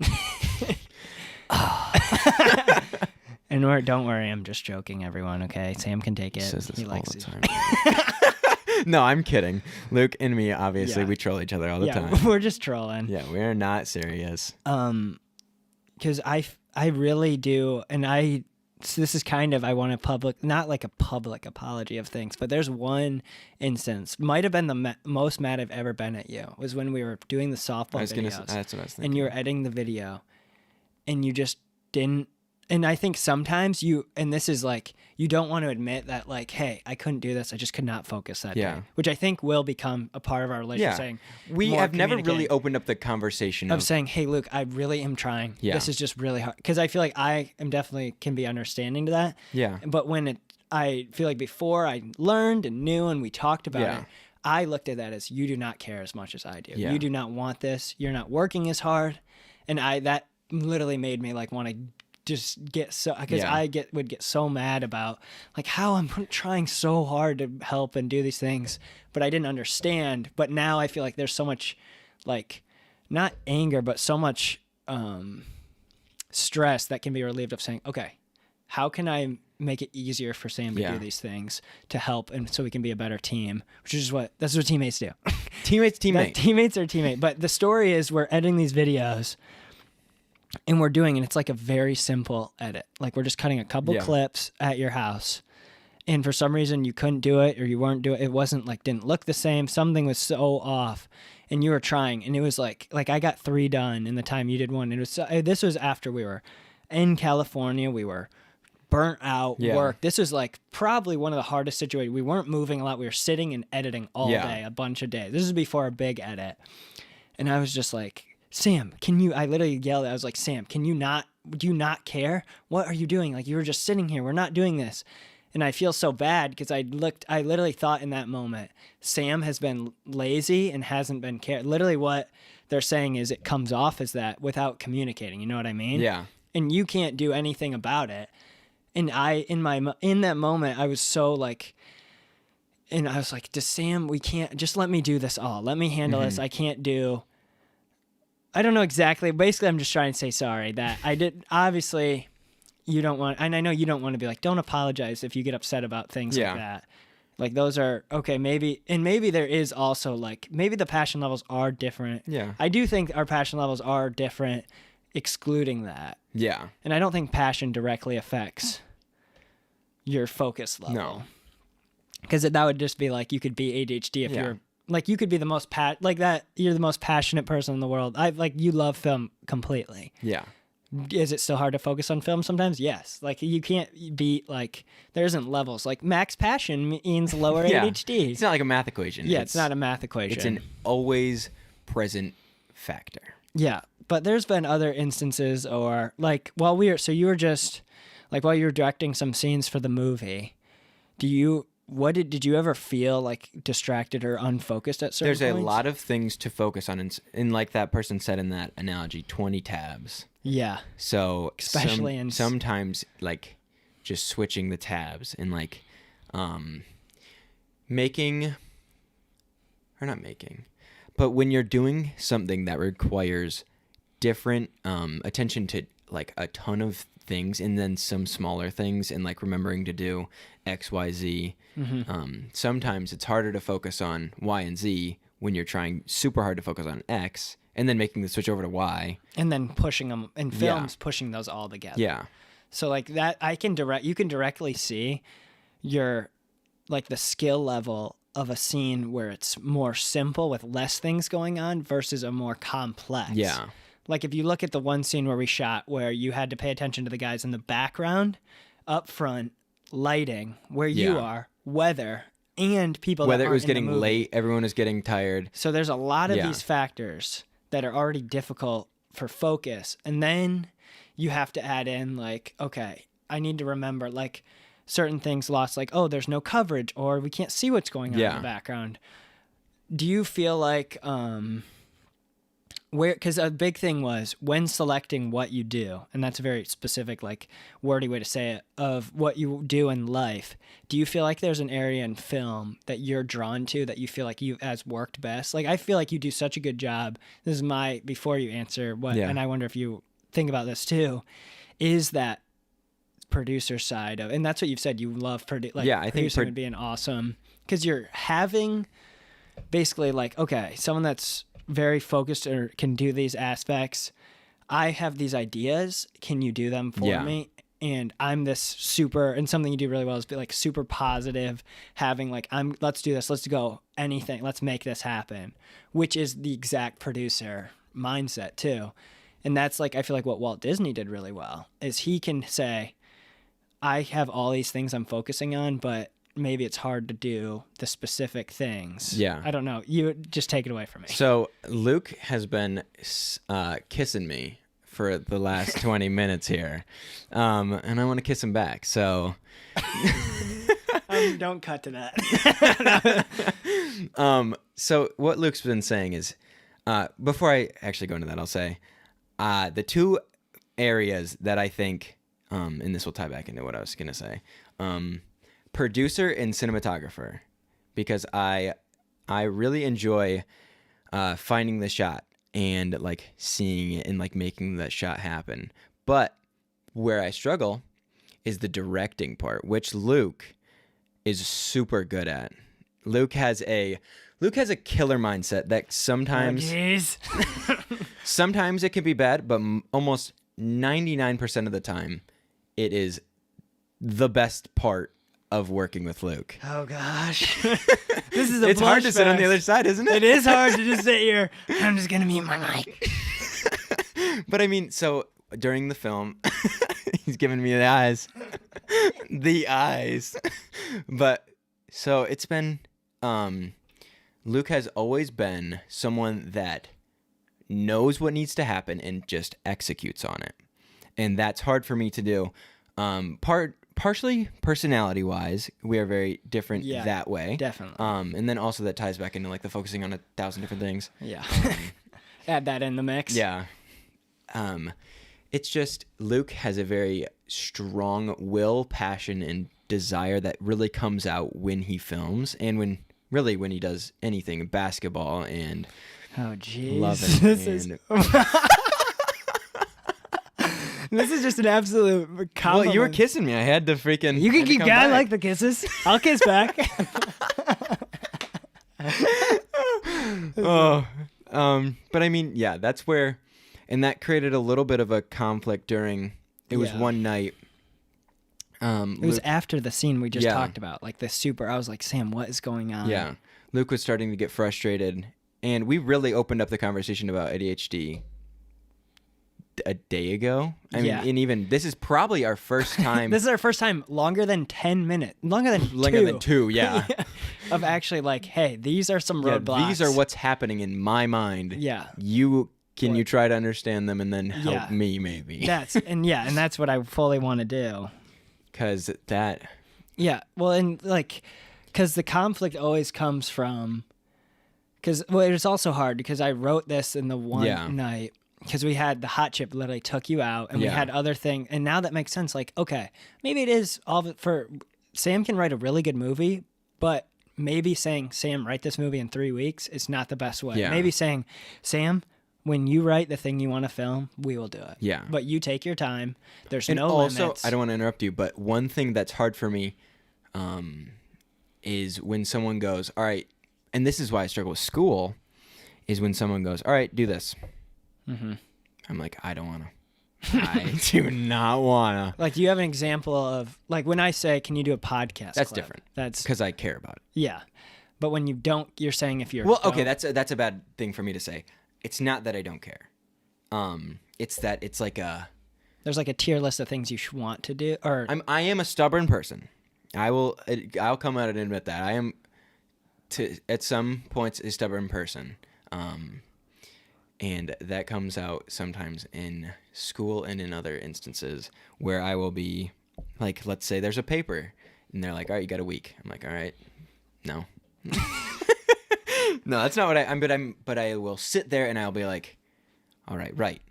Speaker 1: And don't worry, I'm just joking, everyone. Okay, Sam can take it.
Speaker 2: He says this
Speaker 1: he
Speaker 2: all
Speaker 1: likes
Speaker 2: the
Speaker 1: it.
Speaker 2: time. No, I'm kidding. Luke and me, obviously, we troll each other all the time.
Speaker 1: We're just trolling.
Speaker 2: Yeah, we're not serious.
Speaker 1: Because I really do, and so this is kind of, I want to not like a public apology of things, but there's one instance, might have been the most mad I've ever been at you, was when we were doing the softball videos.
Speaker 2: That's what I was thinking.
Speaker 1: And you were editing the video, and you just didn't. And I think sometimes and this is like, you don't want to admit that, like, hey, I couldn't do this. I just could not focus that day. Which I think will become a part of our relationship. Saying,
Speaker 2: we have never really opened up the conversation
Speaker 1: of saying, hey, Luke, I really am trying. Yeah. This is just really hard. Because I feel like I am definitely can be understanding to that. Yeah. But when I feel like before I learned and knew and we talked about it, I looked at that as, you do not care as much as I do. Yeah. You do not want this. You're not working as hard. And that literally made me like want to just get so, because would get so mad about like how I'm trying so hard to help and do these things, but I didn't understand. But now I feel like there's so much, like, not anger, but so much stress that can be relieved of saying, okay, how can I make it easier for Sam to do these things to help, and so we can be a better team, that's what teammates do. Teammates are teammates. But the story is, we're editing these videos. And it's like a very simple edit. Like, we're just cutting a couple clips at your house. And for some reason you couldn't do it, or you weren't doing it. It wasn't like, didn't look the same. Something was so off, and you were trying. And it was like I got 3 done in the time you did 1. This was after we were in California. We were burnt out, work. This was like probably one of the hardest situations. We weren't moving a lot. We were sitting and editing all day, a bunch of days. This is before a big edit. And I was just like, Sam, I literally yelled, I was like, Sam, do you not care? What are you doing? Like, you were just sitting here. We're not doing this. And I feel so bad because I literally thought in that moment, Sam has been lazy and hasn't been literally what they're saying is it comes off as that without communicating. You know what I mean? Yeah. And you can't do anything about it. And in that moment, I was so like, and I was like, Sam, we can't, just let me do this all. Let me handle this. I don't know exactly. Basically, I'm just trying to say sorry that I did. Obviously, you don't want, and I know you don't want to be like, don't apologize if you get upset about things like that. Like, those are, okay, maybe there is also like, maybe the passion levels are different. Yeah. I do think our passion levels are different, excluding that. Yeah. And I don't think passion directly affects your focus level. No. Because that would just be like, you could be ADHD if you're, like, you could be the most you're the most passionate person in the world. You love film completely. Yeah. Is it still hard to focus on film sometimes? Yes. Like, you can't beat, like, there isn't levels. Like, max passion means lower ADHD.
Speaker 2: It's not like a math equation.
Speaker 1: Yeah, it's not a math equation.
Speaker 2: It's an always present factor.
Speaker 1: Yeah. But there's been other instances, or like, while you were directing some scenes for the movie, did you ever feel like distracted or unfocused at certain points?
Speaker 2: There's a lot of things to focus on, and like that person said in that analogy, 20 tabs. Yeah. So especially sometimes, like, just switching the tabs and like but when you're doing something that requires different attention to like a ton of things and then some smaller things, and like remembering to do X, Y, Z. Sometimes it's harder to focus on Y and Z when you're trying super hard to focus on X, and then making the switch over to Y,
Speaker 1: and then pushing them in films, pushing those all together. Yeah. So like that, you can directly see your, like, the skill level of a scene where it's more simple with less things going on versus a more complex. Yeah. Like, if you look at the one scene where we shot where you had to pay attention to the guys in the background, up front, lighting, where you are, weather, and people that aren't in the movie.
Speaker 2: Whether it was getting late, everyone was getting tired.
Speaker 1: So there's a lot of these factors that are already difficult for focus. And then you have to add in, like, okay, I need to remember, like, certain things lost, like, oh, there's no coverage, or we can't see what's going on in the background. Do you feel like... because a big thing was when selecting what you do, and that's a very specific, like, wordy way to say it, of what you do in life, do you feel like there's an area in film that you're drawn to that you feel like has worked best? Like, I feel like you do such a good job. This is before you answer what, and I wonder if you think about this too, is that producer side of, and that's what you've said, you love
Speaker 2: I think
Speaker 1: producing would be an awesome, because you're having basically like, okay, someone that's very focused or can do these aspects. I have these ideas. Can you do them for me? And I'm this super, and something you do really well is be like super positive, having like, let's do this. Let's go anything. Let's make this happen, which is the exact producer mindset too. And that's like, I feel like what Walt Disney did really well is he can say, I have all these things I'm focusing on, but maybe it's hard to do the specific things.
Speaker 2: Yeah.
Speaker 1: I don't know. You just take it away from me.
Speaker 2: So Luke has been kissing me for the last 20 minutes here. And I want to kiss him back. So
Speaker 1: don't cut to that.
Speaker 2: So what Luke's been saying is, before I actually go into that, I'll say the two areas that I think, and this will tie back into what I was going to say, producer and cinematographer, because I really enjoy finding the shot and like seeing it and like making that shot happen. But where I struggle is the directing part, which Luke is super good at. Luke has a killer mindset that sometimes sometimes it can be bad, but almost 99% of the time it is the best part of working with Luke.
Speaker 1: Oh gosh. This is
Speaker 2: it's hard to sit on the other side, isn't it?
Speaker 1: It is hard to just sit here. I'm just going to mute my mic.
Speaker 2: But I mean, so during the film, he's giving me the eyes. The eyes. But so it's been, Luke has always been someone that knows what needs to happen and just executes on it. And that's hard for me to do. Partially personality-wise, we are very different that way.
Speaker 1: Definitely.
Speaker 2: And then also that ties back into like the focusing on 1,000 different things.
Speaker 1: Yeah. Add that in the mix.
Speaker 2: Yeah. It's just Luke has a very strong will, passion, and desire that really comes out when he films and when he does anything, basketball and loving.
Speaker 1: This is just an absolute compliment.
Speaker 2: Well, you were kissing me. I had to freaking...
Speaker 1: You can keep going. I like the kisses. I'll kiss back.
Speaker 2: But I mean, yeah, that's where... And that created a little bit of a conflict during... It was one night.
Speaker 1: It was after the scene we just talked about. Like I was like, Sam, what is going on?
Speaker 2: Yeah. Luke was starting to get frustrated. And we really opened up the conversation about ADHD a day ago. I mean, and even this is probably our first time.
Speaker 1: This is our first time longer than 10 minutes. Longer than two,
Speaker 2: yeah.
Speaker 1: Of actually like, hey, these are some roadblocks.
Speaker 2: These are what's happening in my mind.
Speaker 1: Yeah.
Speaker 2: You try to understand them and then help me maybe.
Speaker 1: That's what I fully want to do.
Speaker 2: Cause that.
Speaker 1: Yeah. Well, and like, cause the conflict always comes from, it's also hard because I wrote this in the one night. Because we had the hot chip literally took you out, and we had other things, and now that makes sense. Like, okay, maybe it is Sam can write a really good movie, but maybe saying, Sam, write this movie in 3 weeks is not the best way.
Speaker 2: Yeah.
Speaker 1: Maybe saying, Sam, when you write the thing you want to film, we will do it.
Speaker 2: Yeah.
Speaker 1: But you take your time. There's no
Speaker 2: also,
Speaker 1: limits.
Speaker 2: I don't want to interrupt you, but one thing that's hard for me is when someone goes, all right, and this is why I struggle with school, is when someone goes, all right, do this. Mm-hmm. I'm like, I don't want to. I do not want to.
Speaker 1: Like, do you have an example of, like, when I say, can you do a podcast
Speaker 2: That's
Speaker 1: clip?
Speaker 2: different.
Speaker 1: That's
Speaker 2: because I care about it.
Speaker 1: Yeah. But when you don't, you're saying if you're...
Speaker 2: Well, okay, that's a bad thing for me to say. It's not that I don't care. It's that it's like a...
Speaker 1: There's like a tier list of things you want to do, or...
Speaker 2: I am a stubborn person. I'll come out and admit that. I am, at some points, a stubborn person. And that comes out sometimes in school and in other instances where I will be like, let's say there's a paper and they're like, all right, you got a week. I'm like, all right, no. No, that's not what but I will sit there and I'll be like, all right, right.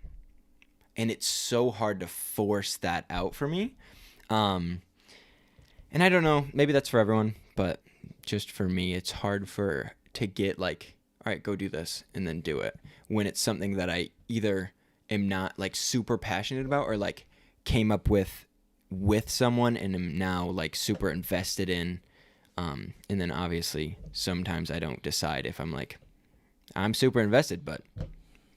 Speaker 2: And it's so hard to force that out for me. And I don't know, maybe that's for everyone, but just for me, it's hard to get like, all right, go do this and then do it when it's something that I either am not like super passionate about, or like came up with someone and am now like super invested in. And then obviously sometimes I don't decide if I'm super invested, but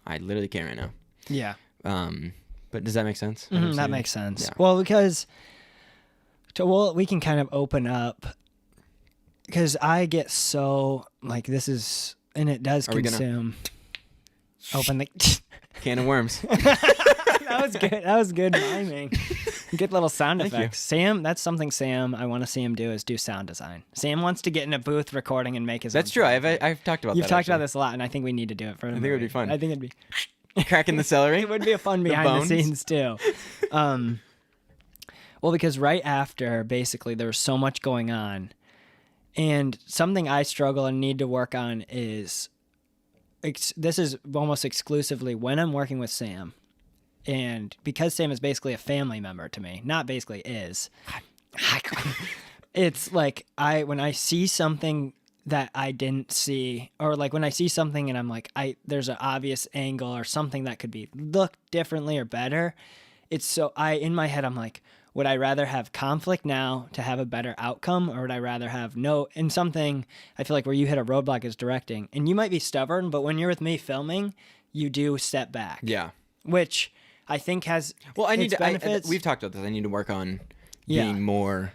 Speaker 2: I literally can't right now.
Speaker 1: Yeah.
Speaker 2: But does that make sense?
Speaker 1: That makes sense. Yeah. Well, because we can kind of open up, because I get so like this is, and it does consume. Open the
Speaker 2: can of worms.
Speaker 1: That was good. That was good miming. Good little sound effects. Sam, that's something Sam, I want to see him do, is do sound design. Sam wants to get in a booth recording and make his
Speaker 2: That's true. I've talked about that.
Speaker 1: You've talked about this a lot, and I think we need to do it for him.
Speaker 2: I think it would be fun.
Speaker 1: I think it'd be
Speaker 2: cracking the celery.
Speaker 1: It would be a fun behind the scenes too. Well, because right after, basically, there was so much going on, and something I struggle and need to work on is, this is almost exclusively when I'm working with Sam, and because Sam is basically a family member to me, not basically is, it's like when I see something that I didn't see, or like when I see something and I'm like, there's an obvious angle or something that could be looked differently or better. It's so in my head, I'm like, would I rather have conflict now to have a better outcome, or would I rather have and something I feel like where you hit a roadblock is directing, and you might be stubborn, but when you're with me filming, you do step back.
Speaker 2: Yeah.
Speaker 1: Which I think has benefits.
Speaker 2: We've talked about this. I need to work on being more.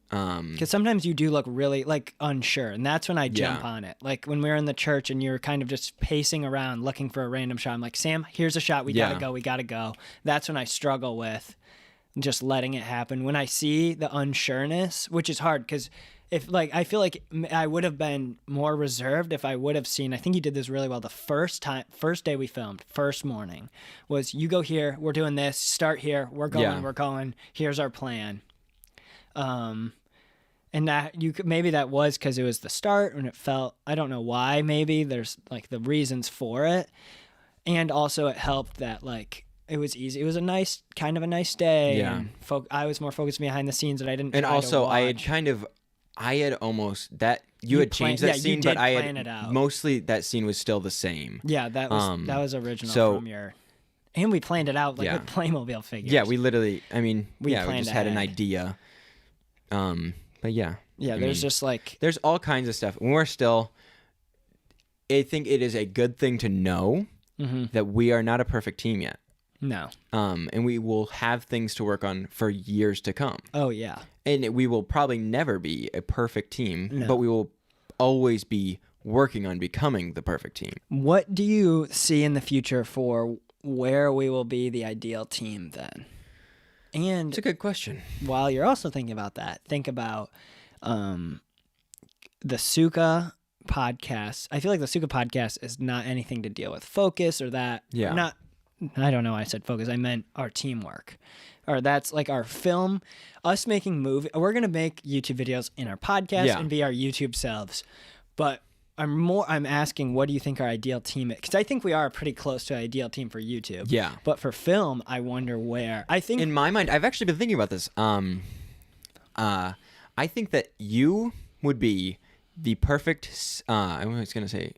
Speaker 1: Because sometimes you do look really like unsure, and that's when I jump on it. Like when we were in the church and you're kind of just pacing around looking for a random shot. I'm like, Sam, here's a shot. We gotta go. That's when I struggle with just letting it happen. When I see the unsureness, which is hard, because I feel like I would have been more reserved if I would have seen. I think you did this really well. The first day we filmed, first morning, was you go here, we're doing this. Start here, we're going. Here's our plan. And that maybe that was because it was the start and it felt, I don't know why, maybe there's like the reasons for it. And also it helped that like it was easy. It was a nice day.
Speaker 2: Yeah.
Speaker 1: And I was more focused behind the scenes that I didn't.
Speaker 2: And
Speaker 1: try
Speaker 2: also
Speaker 1: to watch.
Speaker 2: I had almost that you had changed that scene, but I had mostly that scene was still the same.
Speaker 1: Yeah, that was original from your. And we planned it out with Playmobil figures.
Speaker 2: Yeah, we literally. I mean, we just had an idea. But yeah.
Speaker 1: Yeah,
Speaker 2: there's all kinds of stuff. When we're still, I think it is a good thing to know that we are not a perfect team yet.
Speaker 1: No.
Speaker 2: And we will have things to work on for years to come.
Speaker 1: Oh, yeah.
Speaker 2: And we will probably never be a perfect team, but we will always be working on becoming the perfect team.
Speaker 1: What do you see in the future for where we will be the ideal team then? And
Speaker 2: it's a good question.
Speaker 1: While you're also thinking about that, think about the Suka Podcast. I feel like the Suka Podcast is not anything to deal with focus or that.
Speaker 2: Yeah.
Speaker 1: I don't know why I said focus. I meant our teamwork. Or that's like our film, us making movie. We're going to make YouTube videos in our podcast and be our YouTube selves. But I'm asking, what do you think our ideal team is? Because I think we are pretty close to an ideal team for YouTube.
Speaker 2: Yeah.
Speaker 1: But for film, I wonder where. I think
Speaker 2: in my mind, I've actually been thinking about this. I think that you would be the perfect. I was going to say.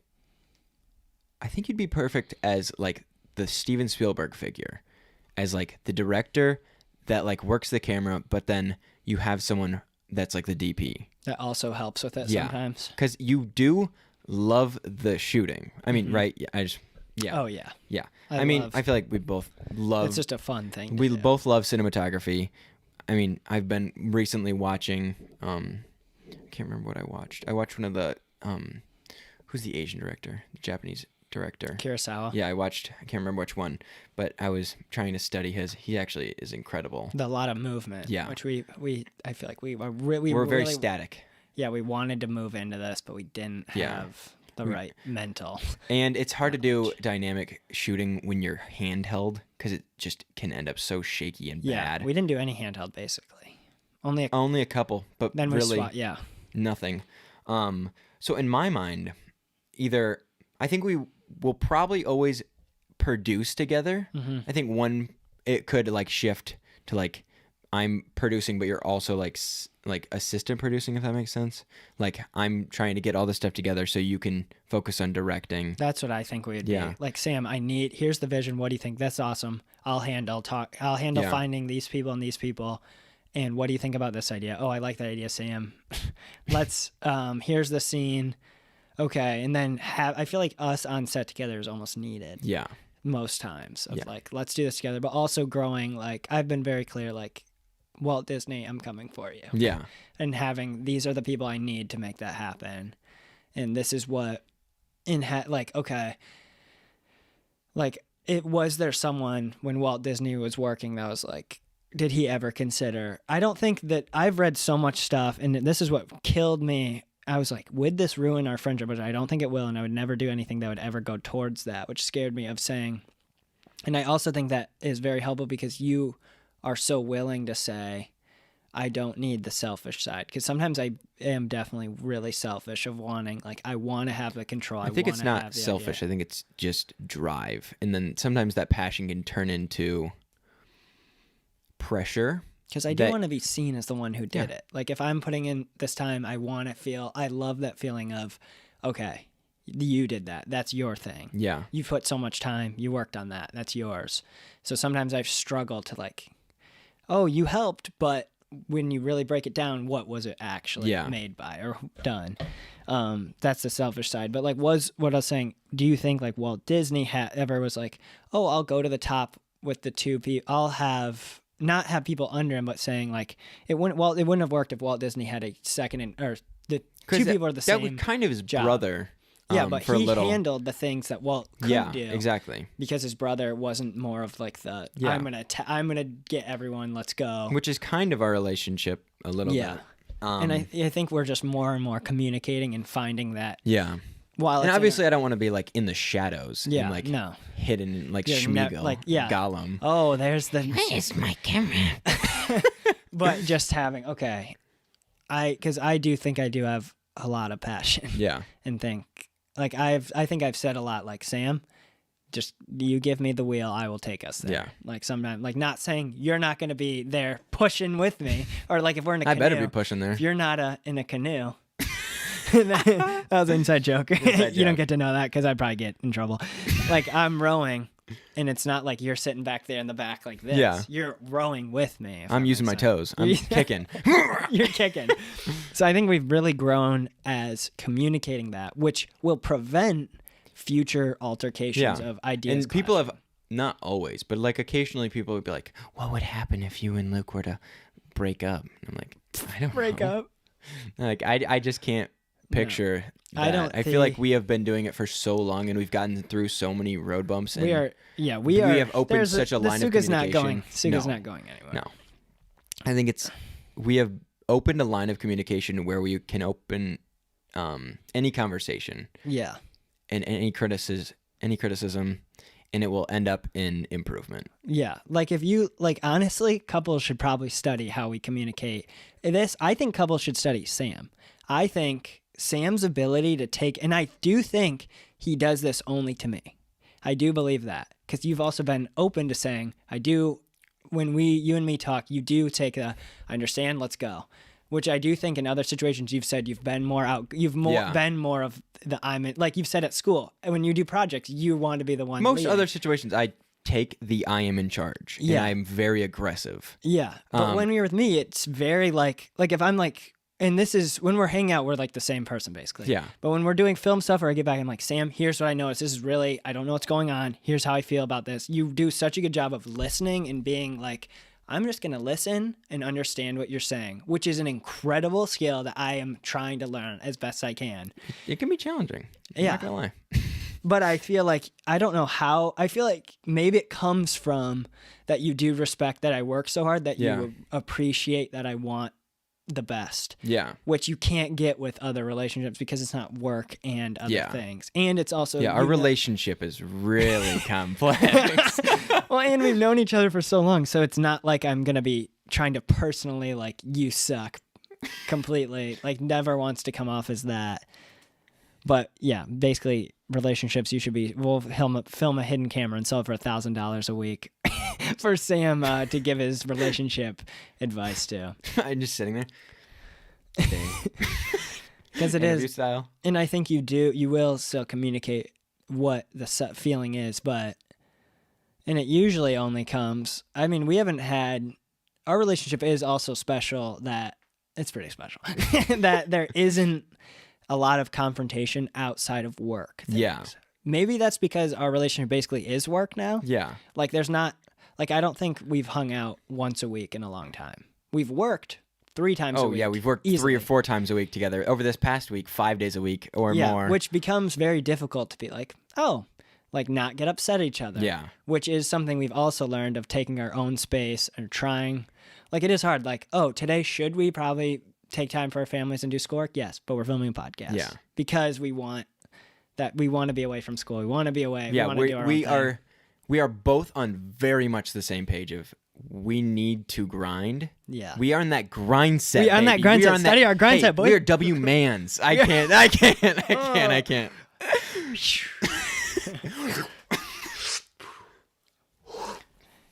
Speaker 2: I think you'd be perfect as like the Steven Spielberg figure, as like the director that like works the camera, but then you have someone that's like the DP
Speaker 1: that also helps with it sometimes.
Speaker 2: Because you do love the shooting. I mean, right? Yeah.
Speaker 1: Oh yeah.
Speaker 2: Yeah. I feel like we both love.
Speaker 1: It's just a fun thing.
Speaker 2: We both love cinematography. I mean, I've been recently watching. I can't remember what I watched. I watched one of the. Who's the Asian director? The Japanese director.
Speaker 1: Kurosawa.
Speaker 2: Yeah, I can't remember which one, but I was trying to study his. He actually is incredible.
Speaker 1: A lot of movement.
Speaker 2: Yeah.
Speaker 1: Which I feel like we're
Speaker 2: very static.
Speaker 1: Yeah, we wanted to move into this, but we didn't have the right mental.
Speaker 2: And it's hard to do dynamic shooting when you're handheld because it just can end up so shaky and bad.
Speaker 1: We didn't do any handheld basically. Only
Speaker 2: a couple, but then really nothing. So in my mind, either I think we will probably always produce together. I think it could like shift to like I'm producing, but you're also like assistant producing, if that makes sense. Like I'm trying to get all this stuff together so you can focus on directing.
Speaker 1: That's what I think we would be. Like, Sam, here's the vision. What do you think? That's awesome. I'll handle finding these people and these people. And what do you think about this idea? Oh, I like that idea, Sam. Let's, here's the scene. Okay. And then I feel like us on set together is almost needed.
Speaker 2: Yeah.
Speaker 1: Most times of like, let's do this together, but also growing, like, I've been very clear, like, Walt Disney, I'm coming for you.
Speaker 2: Yeah.
Speaker 1: And these are the people I need to make that happen. And this is what, okay. Like, was there someone when Walt Disney was working that was like, did he ever consider? I don't think that I've read so much stuff, and this is what killed me. I was like, would this ruin our friendship? But I don't think it will, and I would never do anything that would ever go towards that, which scared me of saying. And I also think that is very helpful because you are so willing to say, I don't need the selfish side. Because sometimes I am definitely really selfish of wanting, like, I want to have the control.
Speaker 2: I think it's not selfish. I think it's just drive. And then sometimes that passion can turn into pressure.
Speaker 1: Because I do want to be seen as the one who did it. Like, if I'm putting in this time, I love that feeling of, okay, you did that. That's your thing.
Speaker 2: Yeah.
Speaker 1: You put so much time. You worked on that. That's yours. So sometimes I've struggled to like, oh, you helped, but when you really break it down, what was it actually made by or done? That's the selfish side. But like, what I was saying, do you think like Walt Disney ever was like, oh, I'll go to the top with the two people. I'll not have people under him, but saying like it wouldn't have worked if Walt Disney had a second or the two people are the same.
Speaker 2: That was kind of his
Speaker 1: job.
Speaker 2: Brother.
Speaker 1: Yeah, but he handled the things that Walt could do.
Speaker 2: Exactly.
Speaker 1: Because his brother wasn't more of like the I'm gonna get everyone. Let's go.
Speaker 2: Which is kind of our relationship a little bit.
Speaker 1: And I think we're just more and more communicating and finding that.
Speaker 2: Yeah. And obviously, I don't want to be like in the shadows.
Speaker 1: Yeah.
Speaker 2: And, like
Speaker 1: no.
Speaker 2: Hidden like Schmeagol. Gollum.
Speaker 1: Oh, there's the.
Speaker 2: Where's my camera?
Speaker 1: But just having because I do think I do have a lot of passion.
Speaker 2: Yeah.
Speaker 1: And think. Like I think I've said a lot, like, Sam, just you give me the wheel, I will take us there.
Speaker 2: Yeah.
Speaker 1: Like sometimes, like not saying you're not going to be there pushing with me, or like if we're in a canoe.
Speaker 2: I better be pushing there.
Speaker 1: If you're not in a canoe. That was an inside joke. You don't get to know that because I'd probably get in trouble. Like I'm rowing, and it's not like you're sitting back there in the back like this.
Speaker 2: Yeah.
Speaker 1: You're rowing with me.
Speaker 2: I'm using my toes. I'm kicking.
Speaker 1: You're kicking. So I think we've really grown as communicating that, which will prevent future altercations of ideas.
Speaker 2: And people have, not always, but like occasionally people would be like, what would happen if you and Luke were to break up? And I'm like, I don't
Speaker 1: break
Speaker 2: know.
Speaker 1: up.
Speaker 2: Like I just can't picture that. I feel like we have been doing it for so long and we've gotten through so many road bumps. And
Speaker 1: we
Speaker 2: have opened such a line of communication.
Speaker 1: Suga's not going anywhere.
Speaker 2: No. I think we have opened a line of communication where we can open any conversation.
Speaker 1: Yeah.
Speaker 2: And any criticism, and it will end up in improvement.
Speaker 1: Yeah. Like if you, like honestly, couples should probably study how we communicate. I think couples should study Sam. I think Sam's ability to take, and I do think he does this only to me. I do believe that because you've also been open to saying, I do, when you and me talk, you do take I understand, let's go. Which I do think in other situations you've said you've been more been more of the I'm in, like you've said at school. And when you do projects, you want to be the one
Speaker 2: Most
Speaker 1: leading.
Speaker 2: other situations, I take the I am in charge. Yeah. And I'm very aggressive.
Speaker 1: Yeah. But when you're with me, it's very like if I'm like, and this is when we're hanging out, we're like the same person basically.
Speaker 2: Yeah.
Speaker 1: But when we're doing film stuff or I get back, I'm like, Sam, here's what I noticed. This is really, I don't know what's going on. Here's how I feel about this. You do such a good job of listening and being like, I'm just going to listen and understand what you're saying, which is an incredible skill that I am trying to learn as best I can.
Speaker 2: It can be challenging. I'm not gonna lie.
Speaker 1: But I feel like, I don't know how, I feel like maybe it comes from that you do respect that I work so hard, that you appreciate that I want the best.
Speaker 2: Yeah.
Speaker 1: Which you can't get with other relationships because it's not work and other things. And it's also...
Speaker 2: our relationship is really complex.
Speaker 1: Well, and we've known each other for so long, so it's not like I'm going to be trying to personally, like, you suck completely. Like, never wants to come off as that. But, yeah, basically, relationships, we'll film a hidden camera and sell it for $1,000 a week. for Sam to give his relationship advice to.
Speaker 2: I'm just sitting there.
Speaker 1: Because it
Speaker 2: Interview
Speaker 1: is,
Speaker 2: style.
Speaker 1: and I think you will still communicate what the feeling is, and it usually only comes, I mean, we haven't had, our relationship is also special that, it's pretty special, that there isn't a lot of confrontation outside of work things.
Speaker 2: Yeah.
Speaker 1: Maybe that's because our relationship basically is work now.
Speaker 2: Yeah.
Speaker 1: Like there's not, like I don't think we've hung out once a week in a long time. We've worked 3 times a week. Oh yeah,
Speaker 2: we've worked
Speaker 1: easily.
Speaker 2: 3 or 4 times a week together. Over this past week, 5 days a week or more.
Speaker 1: Which becomes very difficult to be like, like not get upset at each other.
Speaker 2: Yeah.
Speaker 1: Which is something we've also learned of taking our own space and trying. Like it is hard. Like, today should we probably take time for our families and do schoolwork? Yes, but we're filming a podcast. Yeah. Because we want to be away from school. We want to be away.
Speaker 2: Yeah,
Speaker 1: we
Speaker 2: are both on very much the same page of we need to grind.
Speaker 1: Yeah.
Speaker 2: We are on that grind set.
Speaker 1: We are on that grind set. Study our grind set, boy.
Speaker 2: We are W mans. I can't.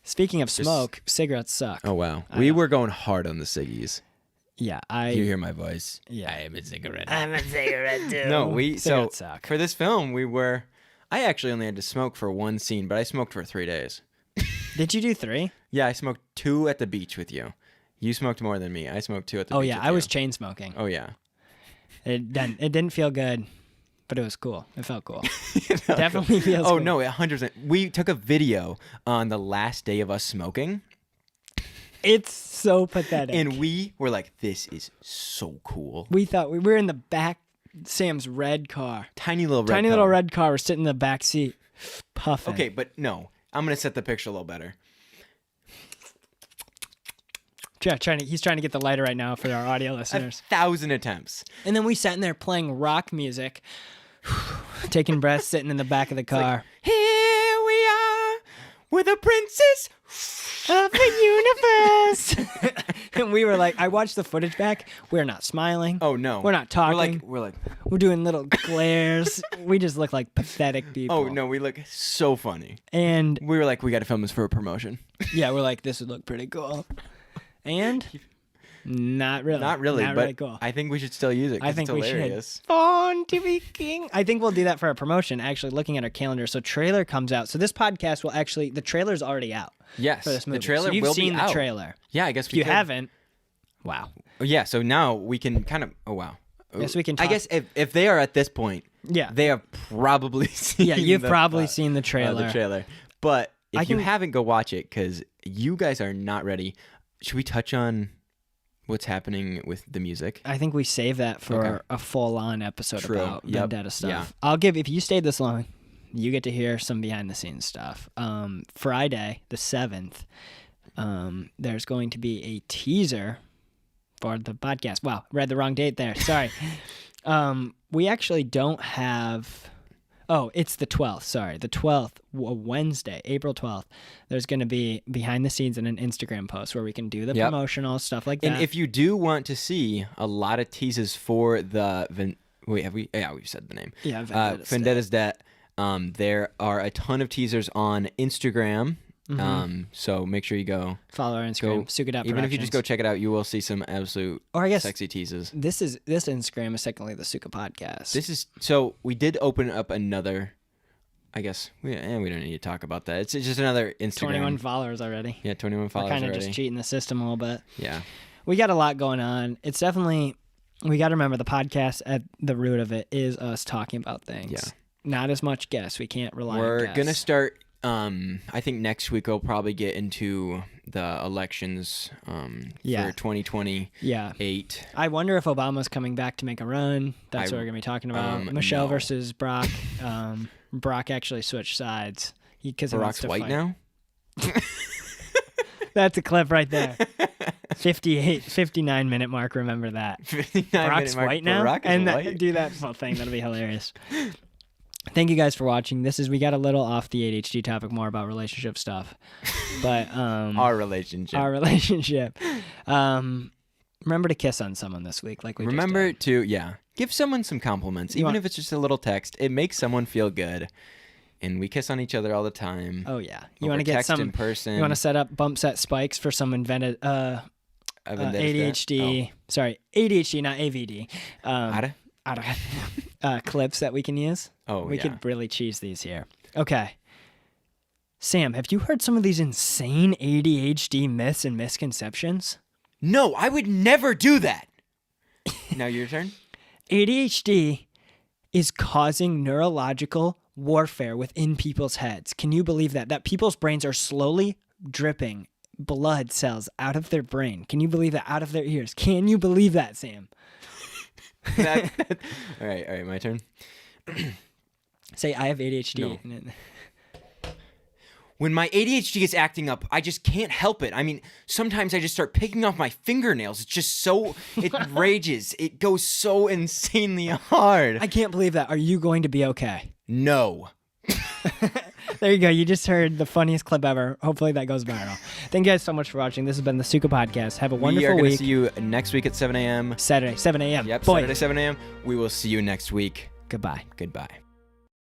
Speaker 1: Speaking of smoke, cigarettes suck.
Speaker 2: Oh wow. We were going hard on the ciggies.
Speaker 1: Yeah,
Speaker 2: You hear my voice?
Speaker 1: Yeah.
Speaker 2: I am a cigarette.
Speaker 1: I'm a cigarette too.
Speaker 2: No,
Speaker 1: cigarettes suck.
Speaker 2: For this film, I actually only had to smoke for 1 scene, but I smoked for 3 days.
Speaker 1: Did you do 3?
Speaker 2: Yeah, I smoked 2 at the beach with you. You smoked more than me. I smoked 2 at the beach.
Speaker 1: Oh yeah, I was chain smoking.
Speaker 2: Oh yeah.
Speaker 1: It didn't feel good, but it was cool. It felt cool. Definitely feels cool.
Speaker 2: Oh no, 100%. We took a video on the last day of us smoking.
Speaker 1: It's so pathetic.
Speaker 2: And we were like, this is so cool.
Speaker 1: We thought we were in the back, Sam's red car.
Speaker 2: Tiny little
Speaker 1: red car. We're sitting in the back seat, puffing.
Speaker 2: Okay, but no. I'm going to set the picture a little better.
Speaker 1: Yeah, he's trying to get the lighter right now for our audio listeners.
Speaker 2: 1,000 attempts.
Speaker 1: And then we sat in there playing rock music, taking breaths, sitting in the back of the car.
Speaker 2: Like, here we are, we're the princess
Speaker 1: of the universe. And we were like, I watched the footage back. We're not smiling.
Speaker 2: Oh no,
Speaker 1: we're not talking. We're doing little glares. We just look like pathetic people.
Speaker 2: Oh no, we look so funny.
Speaker 1: And
Speaker 2: we were like, we got to film this for a promotion.
Speaker 1: Yeah, we're like, this would look pretty cool. And not really.
Speaker 2: Not really, but
Speaker 1: really cool.
Speaker 2: I think we should still use it. I think it's hilarious.
Speaker 1: We should. Born to be king. I think we'll do that for a promotion. Actually, looking at our calendar, so trailer comes out. So this podcast will actually, the trailer's already out.
Speaker 2: Yes,
Speaker 1: for this movie.
Speaker 2: The trailer
Speaker 1: so you've
Speaker 2: will
Speaker 1: seen
Speaker 2: be
Speaker 1: the
Speaker 2: out.
Speaker 1: trailer.
Speaker 2: Yeah, I guess
Speaker 1: if you haven't. Wow.
Speaker 2: Yeah, so now we can kind of. Oh wow.
Speaker 1: Yes, we can. Talk.
Speaker 2: I guess if they are at this point,
Speaker 1: yeah,
Speaker 2: they have probably seen.
Speaker 1: Yeah, you've probably seen the trailer.
Speaker 2: But if you haven't, go watch it because you guys are not ready. Should we touch on what's happening with the music?
Speaker 1: I think we save that for a full-on episode about Vendetta stuff. Yeah. If you stayed this long, you get to hear some behind-the-scenes stuff. Friday, the 7th, there's going to be a teaser for the podcast. Wow, read the wrong date there. Sorry. We actually don't have... Oh, it's the 12th. Sorry. The 12th, Wednesday, April 12th. There's going to be behind the scenes and an Instagram post where we can do the promotional stuff like that.
Speaker 2: And if you do want to see a lot of teases for the... we've said the name.
Speaker 1: Yeah,
Speaker 2: Vendetta's Debt. There are a ton of teasers on Instagram. Mm-hmm. So make sure you go
Speaker 1: follow our Instagram, Suka Productions.
Speaker 2: Even if you just go check it out, you will see some absolute sexy teases.
Speaker 1: This Instagram is technically the Suka Podcast.
Speaker 2: So we did open up another. I guess we don't need to talk about that. It's just another Instagram.
Speaker 1: 21 followers already.
Speaker 2: Yeah, 21 followers.
Speaker 1: We're kind of just cheating the system a little bit.
Speaker 2: Yeah,
Speaker 1: we got a lot going on. It's definitely we got to remember the podcast at the root of it is us talking about things. Yeah, not as much guests. We can't rely.
Speaker 2: We're
Speaker 1: on
Speaker 2: gonna start. I think next week we'll probably get into the elections for 2028.
Speaker 1: Yeah. I wonder if Obama's coming back to make a run. That's what we're going to be talking about. Michelle versus Brock. Brock actually switched sides.
Speaker 2: Barack's white now?
Speaker 1: That's a clip right there. 59-minute mark, remember that.
Speaker 2: 59
Speaker 1: Brock's white now?
Speaker 2: Barack is white?
Speaker 1: Do that full thing. That'll be hilarious. Thank you guys for watching. We got a little off the ADHD topic, more about relationship stuff. But
Speaker 2: our relationship.
Speaker 1: Remember to kiss on someone this week, like we
Speaker 2: remember to give someone some compliments, even if it's just a little text. It makes someone feel good. and we kiss on each other all the time.
Speaker 1: Oh yeah, you want to get some
Speaker 2: in person.
Speaker 1: You want to set up bump set spikes for some invented ADHD.
Speaker 2: Oh.
Speaker 1: Sorry, ADHD, not AVD. Clips that we can use.
Speaker 2: Oh,
Speaker 1: we could really cheese these here. Okay. Sam, have you heard some of these insane ADHD myths and misconceptions?
Speaker 2: No, I would never do that. Now your turn.
Speaker 1: ADHD is causing neurological warfare within people's heads. Can you believe that? That people's brains are slowly dripping blood cells out of their brain. Can you believe that? Out of their ears. Can you believe that, Sam?
Speaker 2: All right, my turn.
Speaker 1: Say, I have ADHD.
Speaker 2: No. When my ADHD is acting up, I just can't help it. I mean, sometimes I just start picking off my fingernails. It's just so, it rages. It goes so insanely hard.
Speaker 1: I can't believe that. Are you going to be okay?
Speaker 2: No.
Speaker 1: There you go. You just heard the funniest clip ever. Hopefully that goes viral. Thank you guys so much for watching. This has been the Suka Podcast. Have a wonderful week.
Speaker 2: We are going to see you next week at 7 a.m.
Speaker 1: Saturday, 7 a.m.
Speaker 2: Yep, Saturday, 7 a.m. We will see you next week.
Speaker 1: Goodbye.
Speaker 2: Goodbye.